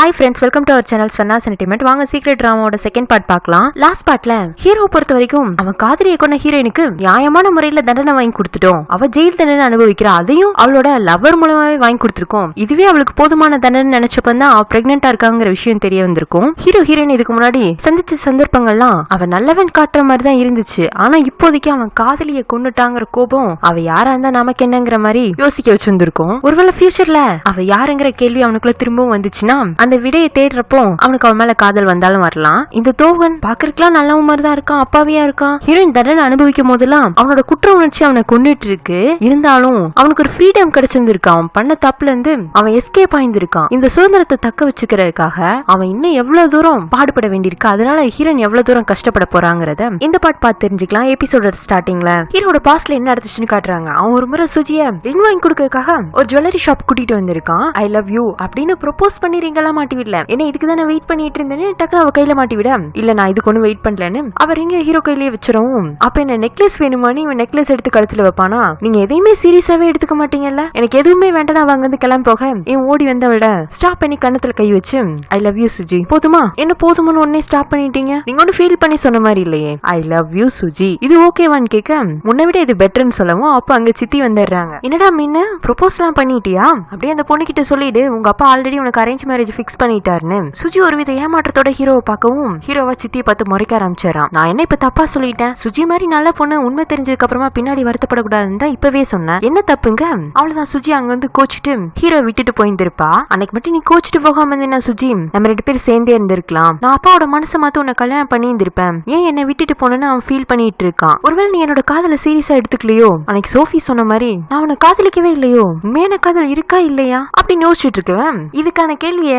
Hi friends, welcome to our channel Swarna sentiment. வாங்க secret டிராமாவோட second part பார்க்கலாம். Last பார்ட்ல ஹீரோ பொறுத்த வரைக்கும் அவன் காதலியை கொண்ட ஹீரோயினுக்கு நியாயமான முறையில தண்டனை வாங்கி கொடுத்துட்டோம். அவ ஜெயில் தண்டனை அனுபவிக்கிறா, அதையும் அவளோட லவர் மூலமாவே வாங்கி கொடுத்துருக்கோம். இதுவே அவளுக்கு போதுமான தண்டனை நினைச்சப்பதான் அவ பிரெக்னெண்டா இருக்காங்கிற விஷயம் தெரிய வந்திருக்கும். ஹீரோயின் இதுக்கு முன்னாடி சந்திச்ச சந்தர்ப்பங்கள்லாம் அவன் நல்லவன் காட்டுற மாதிரி தான் இருந்துச்சு. ஆனா இப்போதைக்கு அவன் காதலியை கொண்டுட்டாங்கிற கோபம் அவ யாரா இருந்தா நமக்கு என்னங்கிற மாதிரி யோசிக்க வச்சிருந்திருக்கும். ஒருவேளை ஃபியூச்சர்ல அவ யாருங்கிற கேள்வி அவனுக்குள்ள திரும்பவும் வந்துச்சுன்னா அந்த விடையை தேடுறப்போ அவனுக்கு அவன் மேல காதல் வந்தாலும் வரலாம். இந்த தோகன் பாக்குறதுக்கெல்லாம் நல்லவன் மாதிரி தான் இருக்கான், அப்பாவியா இருக்கான். ஹீரோயின் தண்டனை அனுபவிக்கும் போதெல்லாம் அவனோட குற்ற உணர்ச்சி அவனை கொண்டுட்டு இருக்கு. இருந்தாலும் அவனுக்கு ஒரு ஃப்ரீடம் கிடைச்சிருந்திருக்கான். அவன் பண்ண தப்புல இருந்து அவன் எஸ்கேப் ஆயிருந்திருக்கான். இந்த சுதந்திரத்தை தக்க வச்சுக்கிறதுக்காக அவன் இன்னும் எவ்வளவு தூரம் பாடுபட வேண்டியிருக்கு. அதனால ஹீரோயின் எவ்வளவு தூரம் கஷ்டப்பட போறாங்கிறத இந்த பாட்டு பார்த்து தெரிஞ்சுக்கலாம். எபிசோட ஸ்டார்டிங்ல ஹீரோட பாஸ்ட்ல என்ன நடந்துச்சுன்னு காட்டுறாங்க. அவன் ஒரு முறை சுஜிய ரிங் வாங்கி கொடுக்கறதுக்காக ஒரு ஜுவல்லரி ஷாப் கூட்டிட்டு வந்திருக்கான். ஐ லவ் யூ அப்படின்னு ப்ரொபோஸ் பண்ணிருங்களா மாட்டி விடல. என்ன இதுக்கு தான் வெயிட் பண்ணிட்டு இருந்தேன்னு டக்குனு அவ கையில மாட்டி விட, இல்ல நான் இதுக்கு ஒன்னும் வெயிட் பண்ணலன்னு அவர் எங்க ஹீரோ கையிலேயே வச்சிரும். அப்ப என்ன நெக்லஸ் வேணுமான்னு இவன் நெக்லஸ் எடுத்து கழுத்துல வைப்பானா, நீங்க எதையுமே சீரியஸாவே எடுத்துக்க மாட்டீங்கல்ல, எனக்கு எதுவுமே வேண்டாம் அவங்க வந்து கிளம்ப போக இவன் ஓடி வந்த விட ஸ்டாப் பண்ணி கண்ணத்துல கை வச்சு ஐ லவ் யூ சுஜி போதுமா, என்ன போதுமான்னு உடனே ஸ்டாப் பண்ணிட்டீங்க, நீங்க ஒன்னும் ஃபீல் பண்ணி சொன்ன மாதிரி இல்லையே, ஐ லவ் யூ சுஜி இது ஓகேவான்னு கேட்க முன்ன விட இது பெட்டர்ன்னு சொல்லவும் அப்ப அங்க சித்தி வந்துடுறாங்க. என்னடா மீன் ப்ரொபோஸ் எல்லாம் பண்ணிட்டியா, அப்படியே அந்த பொண்ணு கிட்ட சொல்லிடு உங்க அப்பா ஆல்ரெடி உனக்கு அரேஞ்ச் மேரேஜ் ஃபிக்ஸ் பண்ணிட்டாருன்னு. சுஜி ஒரு வித ஏமாற்றத்தோட ஹீரோவை பார்க்கவும் ஹீரோவா சித்தியை பார்த்து முறைக்க ஆரம்பிச்சிடறான். நான் என்ன இப்ப தப்பா சொல்லிட்டேன், சுஜி மாதிரி நல்ல பொண்ணு உண்மை தெரிஞ்சதுக்கு அப்புறமா பின்னாடி வருத்தப்படக்கூடாதுன்னு தான் இப்பவே சொன்னேன், என்ன தப்புங்க. அவ்வளவுதான் சுஜி அங்க வந்து கோச்சிட்டு ஹீரோ விட்டுட்டு போயிருந்திருப்பா. அன்னைக்கு மட்டும் நீ கோச்சிட்டு போகாம இருந்தேன்னா சுஜி நம்ம 2 பேரும் சேர்ந்தே இருந்திருக்கலாம். நான் அப்பாவோட மனசை மாத்த உன்னை கல்யாணம் பண்ணி இருந்திருப்பேன், ஏன் என்ன விட்டுட்டு போனேன்னு அவன் ஃபீல் பண்ணிட்டு இருக்கான். ஒருவேளை நீ என்னோட காதல சீரியஸா எடுத்துக்கலையோ, அன்னைக்கு சோஃபி சொன்ன மாதிரி நான் உன்னை காதலிக்கவே இல்லையோ, உண்மையான காதல் இருக்கா இல்லையா அப்படின்னு யோசிச்சுட்டு இருக்கேன். இதுக்கான கேள்விய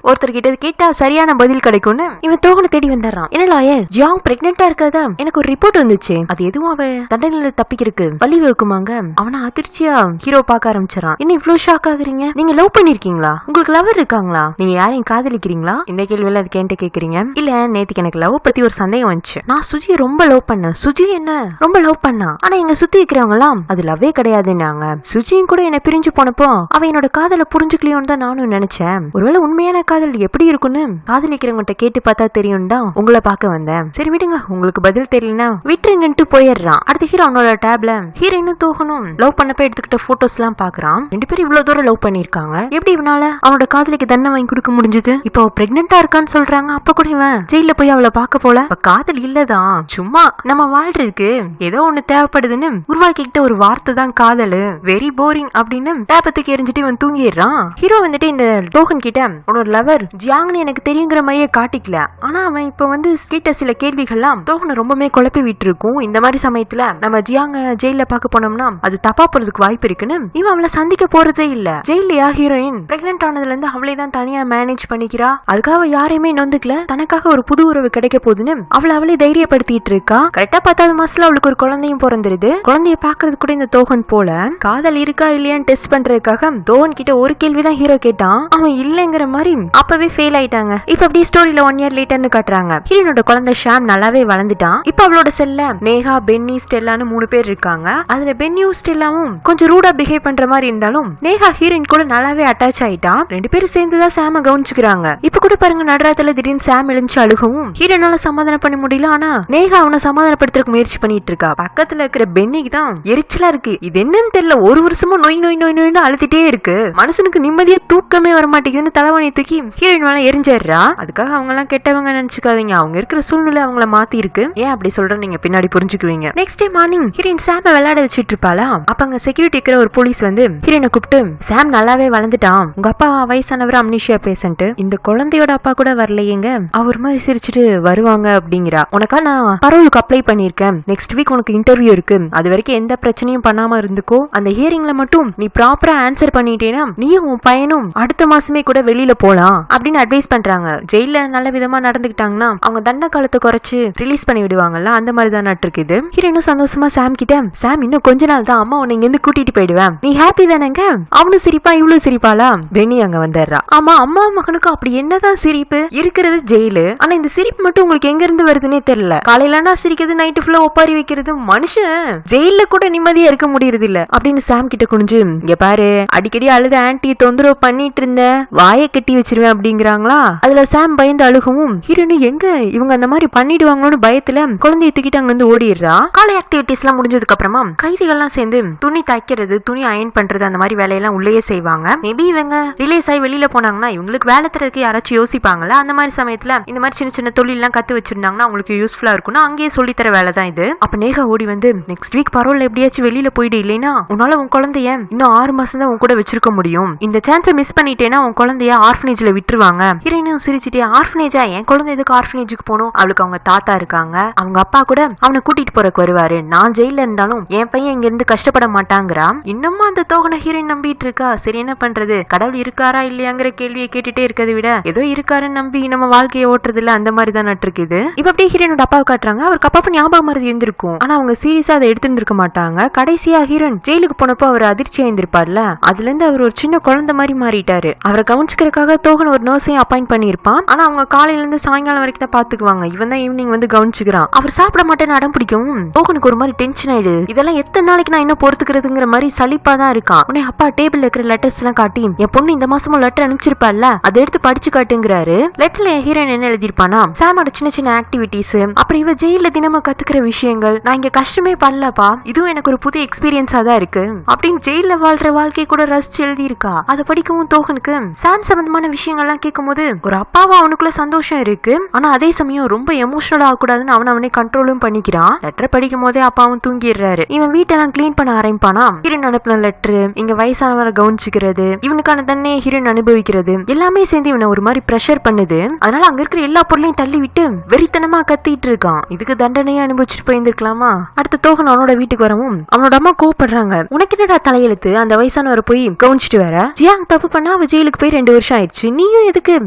ஒருத்தர் கிட்ட கேட்டா சரியான பதில் கிடைக்கும்னு இவன் தோகனை தேடி வந்துடுறான். என்ன லாயர் ஜியாங் பிரெக்னெண்டா இருக்காதா, எனக்கு ஒரு ரிப்போர்ட் வந்துச்சு, அது எதுவும் அவ தண்டனையில தப்பிக்கிறதுக்கு வழி வைக்குமாங்க. அவனை அதிர்ச்சியா ஹீரோ பார்க்க ஆரம்பிச்சான். என்ன இவ்வளவு ஷாக் ஆகுறீங்க, நீங்க லவ் பண்ணிருக்கீங்களா, உங்களுக்கு லவர் இருக்காங்களா, நீங்க யாரையும் காதலிக்கிறீங்களா, இந்த கேள்வியில அது கேட்டு கேக்குறீங்க. இல்ல நேத்துக்கு எனக்கு லவ் பத்தி ஒரு சந்தேகம் வந்துச்சு, நான் சுஜியை ரொம்ப லவ் பண்ணேன், சுஜி என்ன ரொம்ப லவ் பண்ணா, ஆனா எங்க சுத்தி இருக்கிறவங்க எல்லாம் அது லவ்வே கிடையாதுன்னாங்க. சுஜியும் கூட என்ன பிரிஞ்சு போனப்போ அவ என்னோட காதலை புரிஞ்சுக்கலையோன்னு தான் நானும் நினைச்சேன். ஒருவேளை உண்மையான காதல் எப்படி இருக்குன்னு காதலிக்கிறவங்கிட்ட கேட்டு பார்த்தா தெரியும் தான் உங்களை பார்க்க வந்தேன். சரி விடுங்க, உங்களுக்கு பதில் தெரியலனா விட்டுருங்கன்ட்டு போயிடுறான். அடுத்த ஹீரோ அவனோட டேப்ல ஹீரோயினும் தோகனும் லவ் பண்ணப்ப எடுத்துக்கிட்ட போட்டோஸ் எல்லாம் பாக்குறான். 2 பேரும் இவ்வளவு தூரம் லவ் பண்ணிருக்காங்க, எப்படி இவனால அவனோட காதலிக்கு தண்டனை வாங்கி கொடுக்க முடிஞ்சது. இப்போ பிரெக்னெண்டா இருக்கான்னு சொல்றாங்க, அப்ப கூட இவன் ஜெயில போய் அவளை பார்க்க போல. காதல் இல்லதான், சும்மா நம்ம வாழ்றதுக்கு ஏதோ ஒண்ணு தேவைப்படுதுன்னு உருவாக்கிக்கிட்ட ஒரு வார்த்தை தான் காதல், வெரி போரிங் அப்படின்னு டேபத்துக்கு எரிஞ்சிட்டு இவன் தூங்கிடுறான். ஹீரோ வந்துட்டு இந்த தோகன் கிட்ட உன்னோட லவர் ஜியாங்னு எனக்கு தெரியுங்கிற மாதிரியே காட்டிக்கல, ஆனா அவன் இப்ப வந்து கேட்ட சில கேள்விகள்லாம் தோகனை ரொம்பவே குழப்பி விட்டு இருக்கும். இந்த மாதிரி சமயத்துல நம்ம ஜியாங்க ஜெயில பார்க்க போனோம்னா அது தப்பா போறதுக்கு வாய்ப்பு இருக்குன்னு இவன் அவளை சந்திக்க போறதே இல்ல. ஜெயிலையா ஹீரோயின் பிரெக்னென்ட் ஆனதுல இருந்து அவளே தான் தனியா மேனேஜ் பண்ணிக்கிறா, அதுக்காக யாரையுமே நொந்துக்கல, தனக்காக ஒரு புது உறவு கிடைக்க போகுதுன்னு அவளே தைரியப்படுத்திட்டு இருக்கா. கரெக்டா 10வது மாசத்துல அவளுக்கு ஒரு குழந்தையும் பிறந்துருது. குழந்தைய பாக்குறது கூட இந்த தோகன் போல காதல் இருக்கா இல்லையான்னு டெஸ்ட் பண்றதுக்காக தோகன் கிட்ட ஒரு கேள்விதான் ஹீரோ கேட்டான், அவன் இல்லங்கிற மாதிரி அப்பவே ஃபெயில் ஆயிட்டாங்க. இப்ப அப்படியே ஸ்டோரியில 1 இயர் லேட்டர்னு காட்டுறாங்க. ஹீரோனோட குழந்தை ஷாம் நல்லாவே வளர்ந்துட்டான். இப்ப அவளோட செல்ல நேஹா பென்னி ஸ்டெல்லான்னு 3 பேர் இருக்காங்க. அதுல பென்னியும் ஸ்டெல்லாவும் கொஞ்சம் ரூடா பிஹேவ் பண்ற மாதிரி இருந்தாலும் நேஹா ஹீரோயின் கூட நல்லாவே அட்டாச் ஆயிட்டான். 2 பேரும் சேர்ந்துதான் சாம கவனிச்சுக்கிறாங்க. இப்ப கூட பாருங்க நடுராத்துல திடீர்னு சாம் எழுந்து அழுகவும் ஹீரோனால சமாதானம் பண்ண முடியல, ஆனா நேஹா அவனை சமாதானப்படுத்துறதுக்கு முயற்சி பண்ணிட்டு இருக்கா. பக்கத்துல இருக்கிற பென்னிக்கு தான் எரிச்சலா இருக்கு, இது என்னன்னு தெரியல, ஒரு வருஷமா நோய் நோய் நோய் நோய்னு அழுத்திட்டே இருக்கு, மனுஷனுக்கு நிம்மதியா தூக்கமே வர மாட்டேங்குதுன்னு தலைவணி தூக்கி ஹீரோயின் மேல எரிஞ்சிடுறா. அதுக்காக அவங்க எல்லாம் கெட்டவங்க நினைச்சுக்காதீங்க, அவங்க இருக்கிற சூழ்நிலை அவங்கள மாத்தி இருக்கு, ஏன் அப்படி சொல்ற நீங்க பின்னாடி புரிஞ்சுக்குவீங்க. நெக்ஸ்ட் டே மார்னிங் ஹீரோயின் சாம விளையாட வச்சிட்டு இருப்பாளா, அப்ப அங்க செக்யூரிட்டி இருக்கிற ஒரு போலீஸ் வந்து ஹீரோயினை கூப்பிட்டு சாம் நல்லாவே வளர்ந்துட்டான், உங்க அப்பா வயசானவர் அம்னீஷியா பேஷண்ட், இந்த குழந்தையோட அப்பா கூட வரலையேங்க, அவர் மாதிரி சிரிச்சுட்டு வருவாங்க அப்படிங்கிறா. உனக்கா நான் பரோலுக்கு அப்ளை பண்ணிருக்கேன், நெக்ஸ்ட் வீக் உனக்கு இன்டர்வியூ இருக்கு, அது வரைக்கும் எந்த பிரச்சனையும் பண்ணாம இருந்துக்கோ, அந்த ஹியரிங்ல மட்டும் நீ ப்ராப்பரா ஆன்சர் பண்ணிட்டேன்னா நீயும் உன் பையனும் அடுத்த மாசமே கூட வெளியில போலாம் அப்படின்னு அட்வைஸ் பண்றாங்க. ஜெயில நல்ல விதமா நடந்துக்கிட்டாங்கன்னா அவங்க தண்டனை காலத்தை குறைச்சு ரிலீஸ் பண்ணி விடுவாங்கல்ல, அந்த மாதிரி தான் நட்டுருக்குது. ஹீரோனும் சந்தோஷமா சாம் கிட்ட சாம் இன்னும் கொஞ்ச நாள் தான், அம்மா உன்னை இங்க இருந்து கூட்டிட்டு போயிடுவேன், நீ ஹாப்பி தானேங்க, அவனு சிரிப்பா இவ்வளவு சிரிப்பாளா. பெனி அங்க வந்துடுறா. ஆமா அம்மா மகனுக்கும் அப்படி என்னதான் சிரிப்பு இருக்கிறது ஜெயிலு, ஆனா இந்த சிரிப்பு மட்டும் உங்களுக்கு எங்க இருந்து வருதுன்னே தெரியல, காலையிலனா சிரிக்கிறது நைட்டு ஃபுல்லா ஒப்பாரி வைக்கிறது, மனுஷன் ஜெயில கூட நிம்மதியா இருக்க முடியறது இல்ல அப்படின்னு சாம் கிட்ட குனிஞ்சு இங்க பாரு, அடிக்கடி அழுத ஆன்டி தொந்தரவு பண்ணிட்டு இருந்த, வாயை கட்டி வச்சிருவேன் அப்படிங்கிறாங்களா. அதுல சாம் பயந்து அழுகவும் ஹீரோனு எங்க இவங்க அந்த மாதிரி பண்ணிடுவாங்களோன்னு பயத்துல குழந்தைய தூக்கிட்டு அங்க இருந்து ஓடிடுறா. காலை ஆக்டிவிட்டிஸ் எல்லாம் முடிஞ்சதுக்கு அப்புறமா கைதிகள்லாம் சேர்ந்து துணி தைக்கிறது, துணி அயன் பண்றது, அந்த மாதிரி வேலையெல்லாம் உள்ளேயே செய்வாங்க. மேபி இவங்க ரிலீஸ் ஆகி வெளியில போனாங்கன்னா இவங்களுக்கு வேலை தரதுக்கு யாராச்சும் யோசிப்பாங்கல்ல. அந்த மாதிரி சமயத்துல இந்த மாதிரி சின்ன சின்ன தொழில் எல்லாம் கத்து வச்சிருந்தாங்கன்னா அவங்களுக்கு யூஸ்ஃபுல்லா இருக்கும்னா அங்கேயே சொல்லித்தர வேலை தான் இது. அப்ப நேகா ஓடி வந்து நெக்ஸ்ட் வீக் பரவாயில்ல எப்படியாச்சும் வெளியில போயிடு, இல்லைன்னா உன்னால உன் குழந்தைய இன்னும் 6 மாசம் தான் உன் கூட வச்சிருக்க முடியும். இந்த சான்ஸை மிஸ் பண்ணிட்டேன்னா உன் குழந்தைய ஆர்ஃபனேஜ்ல விட்டுருவாங்க. ஹீரோயினும் சிரிச்சிட்டே ஆர்ஃபனேஜா என் குழந்தை எதுக்கு ஆர்ஃபனேஜுக்கு போகணும்? அவளுக்கு அவங்க தாத்தா இருக்காங்க, அவங்க அப்பா கூட அவனை கூட்டிட்டு போறக்கு வருவாரு. நான் ஜெயில இருந்தாலும் என் பையன் இங்க இருந்து கஷ்டப்பட மாட்டாங்கிறா. இன்னமும் அந்த தோகனை ஹீரோயின் நம்பிட்டு இருக்கா. சரி என்ன பண்றது, கடவுள் இருக்காரா இல்லையாங்கிற கேள்வியை கேட்டுட்டே இருக்கதை விட ஏதோ இருக்காருன்னு நம்பி நம்ம வாழ்க்கையை ஓட்டுறது இல்ல, அந்த மாதிரி தான் நட்டுருக்குது. இப்ப அப்படியே ஹீரோனோட அப்பாவை காட்டுறாங்க. அவருக்கு அப்பா ஞாபகம் மாதிரி இருந்திருக்கும், ஆனா அவங்க சீரியஸா அதை எடுத்துருக்க மாட்டாங்க. கடைசியா ஹீரோன் ஜெயிலுக்கு போனப்போ அவர் அதிர்ச்சி ஆயிருந்திருப்பார்ல, அதுல இருந்து அவர் ஒரு சின்ன குழந்தை மாதிரி மாறிட்டாரு. அவரை கவனிச்சுக்கிறதுக்காக தோகன் ஒரு நர்ஸையும் அப்பாயிண்ட் பண்ணிருப்பான். ஆனா அவங்க காலையில இருந்து சாயங்காலம் வரைக்கும் தான் பாத்துக்குவாங்க. இவன் தான் ஈவினிங் வந்து கவனிச்சுக்கிறான். அவர் சாப்பிட மாட்டேன்னு அடம் பிடிக்கவும் தோகனுக்கு ஒரு மாதிரி டென்ஷன் ஆயிடுது. இதெல்லாம் எத்தனை நாளைக்கு நான் இன்னும் பொறுத்துக்கிறதுங்கிற மாதிரி சலிப்பா தான் இருக்கான். உடனே அப்பா டேபிள்ல இருக்கிற லெட்டர்ஸ் எல்லாம் காட்டி என் பொண்ணு இந்த மாசமும் லெட்டர் அனுப்பிச்சிருப்பால அதை எடுத்து படிச்சு காட்டுங்கிறாரு. லெட்டர்ல ஹீரோயின் என்ன எழுதிருப்பானா, சாமோட சின்ன சின்ன ஆக்டிவிட்டிஸ், அப்புறம் இவ ஜெயில தினமும் கத்துக்கிற விஷயங்கள், நான் இங்க கஷ்டமே பண்ணலப்பா, இதுவும் எனக்கு ஒரு புது எக்ஸ்பீரியன்ஸா தான் இருக்கு அப்படின்னு ஜெயில வாழ்ற வாழ்க்கையை கூட ரசிச்சு எழுதி இருக்கா. அதை படிக்கவும் தோகனுக்கு சாம் சம்பந்தமான விஷயங்கள்லாம் கேட்கும் போது ஒரு அப்பாவா அவனுக்குள்ள சந்தோஷம் இருக்கு. ஆனா அதே சமயம் ரொம்ப எமோஷனலா ஆகக்கூடாதுன்னு அவனை கண்ட்ரோலும் பண்ணிக்கிறான். லெட்டர் படிக்கும் போதே அப்பாவும் தூங்கிடுறாரு. இவன் வீட்டெல்லாம் கிளீன் பண்ண ஆரம்பிப்பானா. ஹீரோயின் அனுப்பின லெட்டர், இங்க வயசானவரை கவனிச்சுக்கிறது, இவனுக்கான தன்னை ஹீரோயின் அனுபவிக்கிறது எல்லாமே சேர்ந்து இவனை ஒரு மாதிரி பிரஷர் பண்ணுது. அதனால அங்க இருக்கிற எல்லா பொருளையும் தள்ளி விட்டு வெறித்தனமா கத்திட்டு இருக்கான். இதுக்கு தண்டனையா அனுபவிச்சுட்டு போயிருந்திருக்கலாமா. அடுத்து தோகன் அவனோட வீட்டுக்கு வரவும் அவனோட அம்மா கோவப்படுறாங்க. உனக்கு என்னடா தலையெழுத்து, அந்த வயசானவரை போய் கவனிச்சுட்டு வர, ஜியாங் தப்பு பண்ணா அவ ஜெயிலுக்கு போய் 2 வருஷம் ஆயிடுச்சு, நீயும் எதுக்கு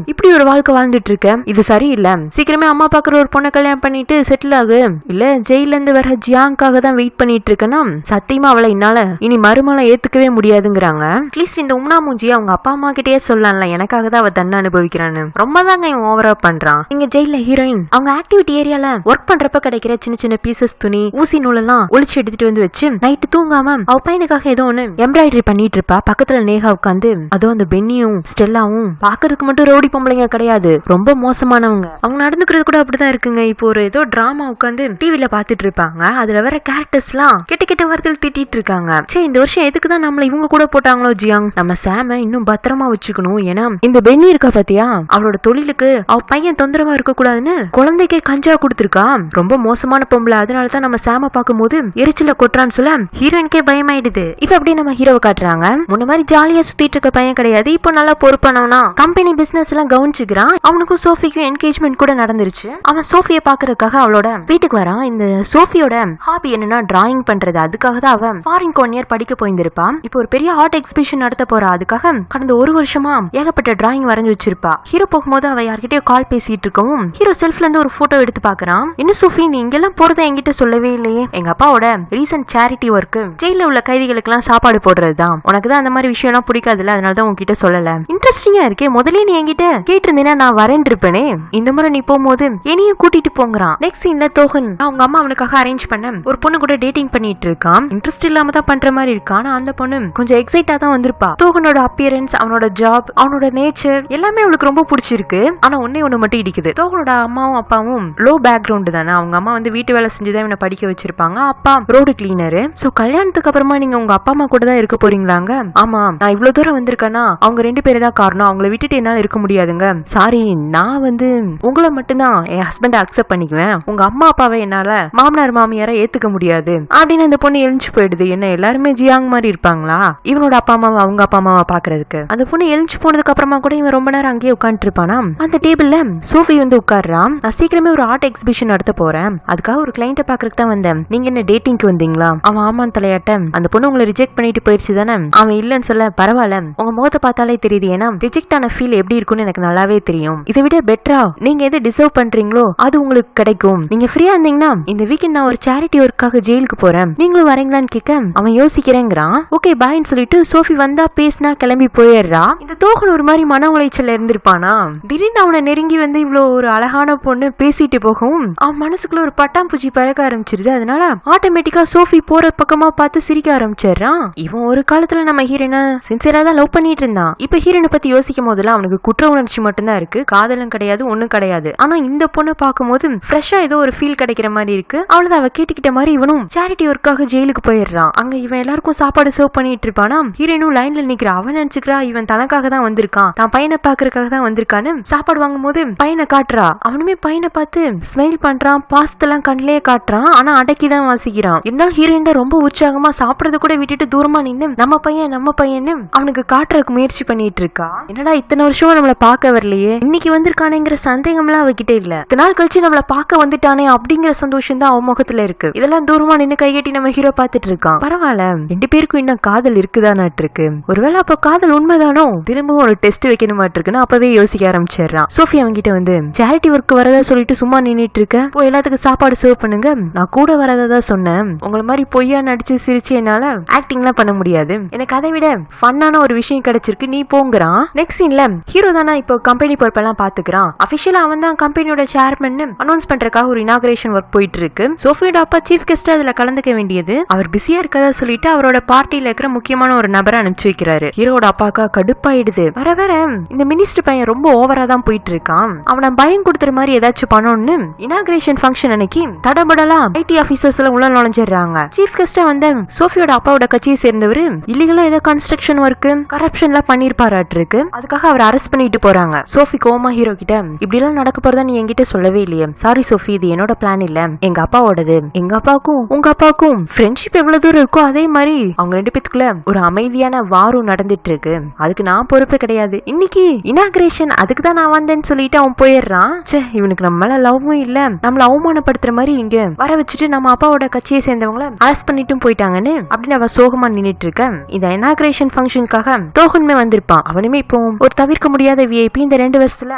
இப்படி ஒரு வாழ்க்கை வாழ்ந்துட்டு இருக்க, இது சரியில்லை, சீக்கிரமே அம்மா பாக்குற ஒரு பொண்ணை கல்யாணம் பண்ணிட்டு செட்டில் ஆகு, இல்ல ஜெயில இருந்து வர ஜியாங்காக தான் வெயிட் பண்ணிட்டு இருக்கேன்னா சத்தியமா அவளை என்னால இனி மறுமலை ஏத்துக்கவே முடியாதுங்கிறாங்க. அட்லீஸ்ட் இந்த உம்னா மூஞ்சி அவங்க அப்பா அம்மா கிட்டே சொல்லலாம்ல, எனக்காக தான் அவ தன்னை அனுபவிக்கிறான்னு. ரொம்ப தாங்க இவன் ஓவரா பண்றான். இங்க ஜெயில ஹீரோயின் அவங்க ஆக்டிவிட்டி ஏரியால ஒர்க் பண்றப்ப கிடைக்கிற சின்ன சின்ன பீசஸ் துணி, ஊசி நூலெல்லாம் ஒளிச்சு எடுத்துட்டு வந்து வச்சு நைட்டு தூங்காம அவ பையனுக்காக ஏதோ ஒண்ணு எம்ப்ராய்டரி பண்ணிட்டு இருப்பா. பக்கத்துல நேகா உட்காந்து அதோ அந்த பென்னியும் ஸ்டெல்லாவும் பாக்குறதுக்கு மட்டும் ரோடி பொம்பளைங்க கிடையாது, ரொம்ப மோசமானவங்க. அவங்க நடந்துக்கிறது கூட அப்படிதான் இருக்குங்க. இப்போ ஒரு ஏதோ டிராமா உட்காந்து டிவில பாத்துட்டு இருப்பாங்க. அதுல வர கேரக்டர்ஸ் எல்லாம் கெட்ட கெட்ட வார்த்தையில் திட்டிட்டு இருக்காங்க. சரி இந்த வருஷம் எதுக்குதான் நம்மள இவங்க கூட போட்டாங்களோ ஜியாங், நம்ம சாம இன்னும் பத்திரமா வச்சுக்கணும். ஏன்னா இந்த பென்னி இருக்கா பாத்தியா, அவளோட தொழிலுக்கு அவ பையன் தொந்தரவா இருக்க கூடாதுன்னு குழந்தைக்கே கஞ்சா கொடுத்துருக்கா. ரொம்ப மோசமான பொம்பளை. அதனாலதான் நம்ம சாம பாக்கும் போது எரிச்சல கொட்டுறான்னு சொல்ல ஹீரோயினுக்கே பயமாயிடுது. இப்ப அப்படியே நம்ம ஹீரோவை காட்டுறாங்க. முன்ன மாதிரி ஜாலியா சுத்திட்டு இருக்க பையன் கிடையாது, இப்போ நல்லா பொறுப்பானவனா கம்பெனி பிசினஸ் எல்லாம் கவனிச்சுக்கிறான். அவனுக்கும் சோஃபிக்கும் என்கேஜ்மெண்ட் கூட நடந்துருச்சு. அவன் சோஃபியை பாக்குறதுக்காக அவளோட வீட்டுக்கு வரான். இந்த சோஃபியோட ஹாபி என்னன்னா டிராயிங் பண்றது. அதுக்காக தான் அவன் ஃபாரின் 1 இயர் படிக்க போயிருந்திருப்பான். இப்போ ஒரு பெரிய ஆர்ட் எக்ஸிபிஷன் நடத்த போறா. அதுக்காக கடந்த 1 வருஷமா ஏகப்பட்ட டிராயிங் வரைஞ்சு வச்சிருப்பா. ஹீரோ போகும்போது அவ யார்கிட்டயோ கால் பேசிட்டு இருக்கவும் ஹீரோ செல்ஃப்ல இருந்து ஒரு போட்டோ எடுத்து பாக்குறான். என்ன சோஃபி நீ இங்கெல்லாம் போறத என்கிட்ட சொல்லவே இல்லையே. எங்க அப்பாவோட ரீசன்ட் சேரிட்டி ஒர்க் ஜெயில உள்ள கைதிகளுக்கு எல்லாம் சாப்பாடு போடுறதுதான். உனக்கு தான் அந்த மாதிரி விஷயம் எல்லாம் பிடிக்காதுல்ல, அதனாலதான் உங்ககிட்ட சொல்லல. இன்ட்ரெஸ்டிங்கா இருக்கே, முதல்ல நீ என்கிட்ட கேட்டிருந்தேன்னா நான் வரேன் இருப்பேனே. இந்த முறை நீ போகும்போது என்னையும் கூட்டிட்டு போங்கிறான். நெக்ஸ்ட் சீன்ல தோகன் அவங்க அம்மா அவனுக்காக அரேஞ்ச் பண்ண ஒரு பொண்ணு கூட டேட்டிங் பண்ணிட்டு இருக்கான். இன்ட்ரெஸ்ட் இல்லாம தான் பண்ற மாதிரி இருக்கான். ஆனா அந்த பொண்ணு கொஞ்சம் எக்ஸைட்டா தான் வந்திருப்பா. தோகனோட அப்பியரன்ஸ், அவனோட ஜாப், அவனோட நேச்சர் எல்லாமே அவளுக்கு ரொம்ப பிடிச்சிருக்கு. ஆனா ஒன்னே ஒண்ணு மட்டும் இடிக்குது. தோகனோட அம்மாவும் அப்பாவும் லோ பேக்ரவுண்ட் தானே. அவங்க அம்மா வந்து வீட்டு வேலை செஞ்சுதான் இவனை படிக்க வச்சிருப்பாங்க. அப்பா ரோடு கிளீனரு. சோ கல்யாணத்துக்கு அப்புறமா நீங்க உங்க அப்பா அம்மா கூட தான் இருக்க போறீங்களாங்க? ஆமா, நான் இவ்வளவு தூரம் வந்திருக்கேன்னா அவங்க 2 பேரும் தான் காரணம். அவங்கள விட்டுட்டு என்னால இருக்க முடியாதுங்க. சாரி, நான் வந்து உங்களை மட்டும்தான் என் ஹஸ்பண்ட் அக்செப்ட் பண்ணிக்குவேன். உங்க அம்மா அப்பாவை என்னால மாமனார் மாமியார ஏத்துக்க முடியாது அப்படின்னு அந்த பொண்ணு எழுந்து போயிடுது. என்ன எல்லாருமே ஜியாங் மாதிரி இருப்பாங்களா இவனோட அப்பா அம்மாவை அவங்க அப்பா அம்மாவை பாக்குறதுக்கு? அந்த பொண்ணு எழுந்து போனதுக்கு அப்புறமா கூட இவன் ரொம்ப நேரம் அங்கேயே உட்காந்துட்டு இருப்பானா. அந்த டேபிள்ல சோஃபி வந்து உட்கார்றான். நான் சீக்கிரமே ஒரு ஆர்ட் எக்ஸிபிஷன் நடத்த போறேன், அதுக்காக ஒரு கிளைண்ட பாக்குறதுக்கு தான் வந்தேன். நீங்க என்ன டேட்டிங்க்கு வந்தீங்களா? அவன் ஆமான் தலையாட்ட. அந்த பொண்ணு உங்களை ரிஜெக்ட் பண்ணிட்டு போயிடுச்சு தானே? அவன் இல்லன்னு சொல்ல பரவாயில்ல, உங்க முகத்தை பார்த்தாலே தெரியுது. ஏன்னா ரிஜெக்ட் ஆன ஃபீல் எப்படி இருக்கும்னு எனக்கு நல்லாவே தெரியும். இதை விட பெட்டரா நீங்க எது டிசர்வ் பண்றீங்களோ அது உங்களுக்கு கிடைக்கும். நீங்க ஃப்ரீயா இருந்தீங்கன்னா இந்த வீக்கெண்ட் நான் ஒரு சேரிட்டி ஒர்க்காக ஜெயிலுக்கு போறேன், நீங்களும் வரீங்களான்னு கேட்க அவன் யோசிக்கிறேங்கிறான். ஓகே பாய்ன்னு சொல்லிட்டு சோஃபி வந்தா பேசினா கிளம்பி போயிடுறா. இந்த தோகன் ஒரு மாதிரி மன உளைச்சல்ல இருந்திருப்பானா. திடீர்னு அவனை நெருங்கி வந்து இவ்வளவு ஒரு அழகான பொண்ணு பேசிட்டு போகவும் அவன் மனசுக்குள்ள ஒரு பட்டாம்பூச்சி பழக்க ஆரம்பிச்சிருது. அதனால ஆட்டோமேட்டிக்கா சோஃபி போற பக்கமா பார்த்து சிரிக்க ஆரம்பிச்சிடுறான். இவன் ஒரு காலத்துல நம்ம ஹீரோனை சின்சியரா தான் லவ் பண்ணிட்டு இருந்தான். இப்ப ஹீரோனை பத்தி யோசிக்க யோசிக்கும் போதெல்லாம் அவனுக்கு குற்ற உணர்ச்சி மட்டும்தான் இருக்கு, காதலும் கிடையாது, ஒண்ணும் கிடையாது. ஆனா இந்த பொண்ணை பார்க்கும்போது ஃப்ரெஷ்ஷா ஏதோ ஒரு ஃபீல் கிடைக்கிற மாதிரி இருக்கு. அவ்வளவுதான், அவ கேட்டுக்கிட்ட மாதிரி இவனும் சேரிட்டி ஒர்க்காக ஜெயிலுக்கு போயிடுறான். அங்க இவன் எல்லாருக்கும் சாப்பாடு சர்வ் பண்ணிட்டு இருப்பானா, ஹீரோயினும் லைன்ல நிக்கிறா. அவன் நினைச்சுக்கிறா இவன் தனக்காக தான் வந்திருக்கான், தான் பையனை பாக்குறதுக்காக தான் வந்திருக்கான்னு. சாப்பாடு வாங்கும் போது பையனை காட்டுறா. அவனுமே பையனை பார்த்து ஸ்மைல் பண்றான், பாசத்தெல்லாம் கண்ணிலேயே காட்டுறான். ஆனா அடக்கிதான் வாசிக்கிறான். இருந்தாலும் ஹீரோயின் தான் ரொம்ப உற்சாகமா சாப்பிடறத கூட விட்டுட்டு தூரமா நின்னு நம்ம பையன்னு அவனுக்கு காட்டுறதுக்கு முயற்சி பண்ணிட்டு இருக்கா. என்னடா இத்தனை வருஷமா நம்மள பார்க்க வரலையே, இன்னைக்கு வந்திருக்கானேங்கிற சந்தேகம் எல்லாம் அவகிட்ட இல்ல. இத்தனை நாள் கழிச்சு நம்மள பார்க்க வந்துட்டானே அப்படிங்கிற சந்தோஷம் தான் அவன் முகத்துல இருக்கு. இதெல்லாம் தூரமா நின்னு கைகட்டி நம்ம ஹீரோ பாத்துட்டு இருக்கான். பரவாயில்ல, ரெண்டு பேருக்கும் இன்னும் காதல் இருக்குதானாட்டு இருக்கு. ஒருவேளை அப்ப காதல் உண்மைதானோ, திரும்பவும் ஒரு டெஸ்ட் வைக்கணுமாட்டு இருக்குன்னு அப்பவே யோசிக்க ஆரம்பிச்சிடறான். சோஃபி அவன்கிட்ட வந்து சேரிட்டி ஒர்க் வரதா சொல்லிட்டு சும்மா நின்னுட்டு இருக்க, போய் எல்லாத்துக்கும் சாப்பாடு சர்வ் பண்ணுங்க, நான் கூட வரதா சொன்னேன். உங்களை மாதிரி பொய்யா நடிச்சு சிரிச்சு என்னால ஆக்டிங் எல்லாம் பண்ண முடியாது, எனக்கு அதை விட ஃபன்னான ஒரு விஷயம் கிடைச்சிருக்கு, நீ போங்கிறான். நெக்ஸ்ட் சீன்ல ஹீரோ தானா இப்போ கம்பெனி பொறுப்பெல்லாம் பாத்துக்கிறான். அபிஷியலா அவன் தான் கம்பெனியோட சேர்மன் அனௌன்ஸ் பண்றதுக்காக ஒரு இனாகரேஷன் ஒர்க் போயிட்டு இருக்கு. சோஃபியோட அப்பா சீஃப் கெஸ்ட் அதுல கலந்துக்க வேண்டியது, அவர் பிஸியா இருக்கதா சொல்லிட்டு அவரோட பார்ட்டியில இருக்கிற முக்கியமான ஒரு நபரை அனுப்பிச்சு வைக்கிறாரு. ஹீரோட அப்பாக்கா கடுப்பாயிடுது. வர வர இந்த மினிஸ்டர் பையன் ரொம்ப ஓவரா தான் போயிட்டு இருக்கான், அவனை பயம் கொடுத்துற மாதிரி ஏதாச்சும் பண்ணணும்னு இனாகரேஷன் ஃபங்க்ஷன் அன்னைக்கு தடபடலா ஐடி ஆபீசர்ஸ் எல்லாம் உள்ள நுழைஞ்சிடுறாங்க. சீஃப் கெஸ்டா வந்து சோஃபியோட அப்பாவோட கட்சியை சேர்ந்தவர் இல்லீகலா ஏதோ கன்ஸ்ட்ரக்ஷன் ஒர்க் கரப்ஷன்லாம் பண்ணிருப்பாராட்டு இருக்கு. அதுக்காக அவர் அரெஸ்ட் பண்ணிட்டு போறாங்க. சோஃபி கோமா ஹீரோ கிட்ட இப்படி எல்லாம் நடக்க போறதா நீ என்கிட்ட சொல்லவே இல்லையே, சாரி சோஃபி, இது என்னோட பிளான் இல்ல, எங்க அப்பாவோடது. எங்க அப்பாவுக்கும் உங்க அப்பாவுக்கும் ஃப்ரெண்ட்ஷிப் எவ்வளவு தூரம் இருக்கோ அதே மாதிரி அவங்க ரெண்டு பேத்துக்குள்ள ஒரு அமைதியான வாரம் நடந்துட்டு இருக்கு, அதுக்கு நான் பொறுப்பு கிடையாது, இன்னைக்கு இனாகிரேஷன் அதுக்கு தான் நான் வந்தேன்னு சொல்லிட்டு அவன் போயிடுறான். சே, இவனுக்கு நம்ம மேல லவ்வும் இல்ல, நம்மள அவமானப்படுத்துற மாதிரி இங்க வர வச்சுட்டு நம்ம அப்பாவோட கட்சியை சேர்ந்தவங்கள அரெஸ்ட் பண்ணிட்டும் போயிட்டாங்கன்னு அப்படின்னு அவ சோகமா நின்னுட்டு இருக்க. இந்த இனாகிரேஷன் ஃபங்க்ஷனுக்காக தோகன்மே வந்திருப்பான். அவனுமே இப்போ ஒரு தவிர்க்க முடியாத விஐபி. இந்த 2 வருஷத்துல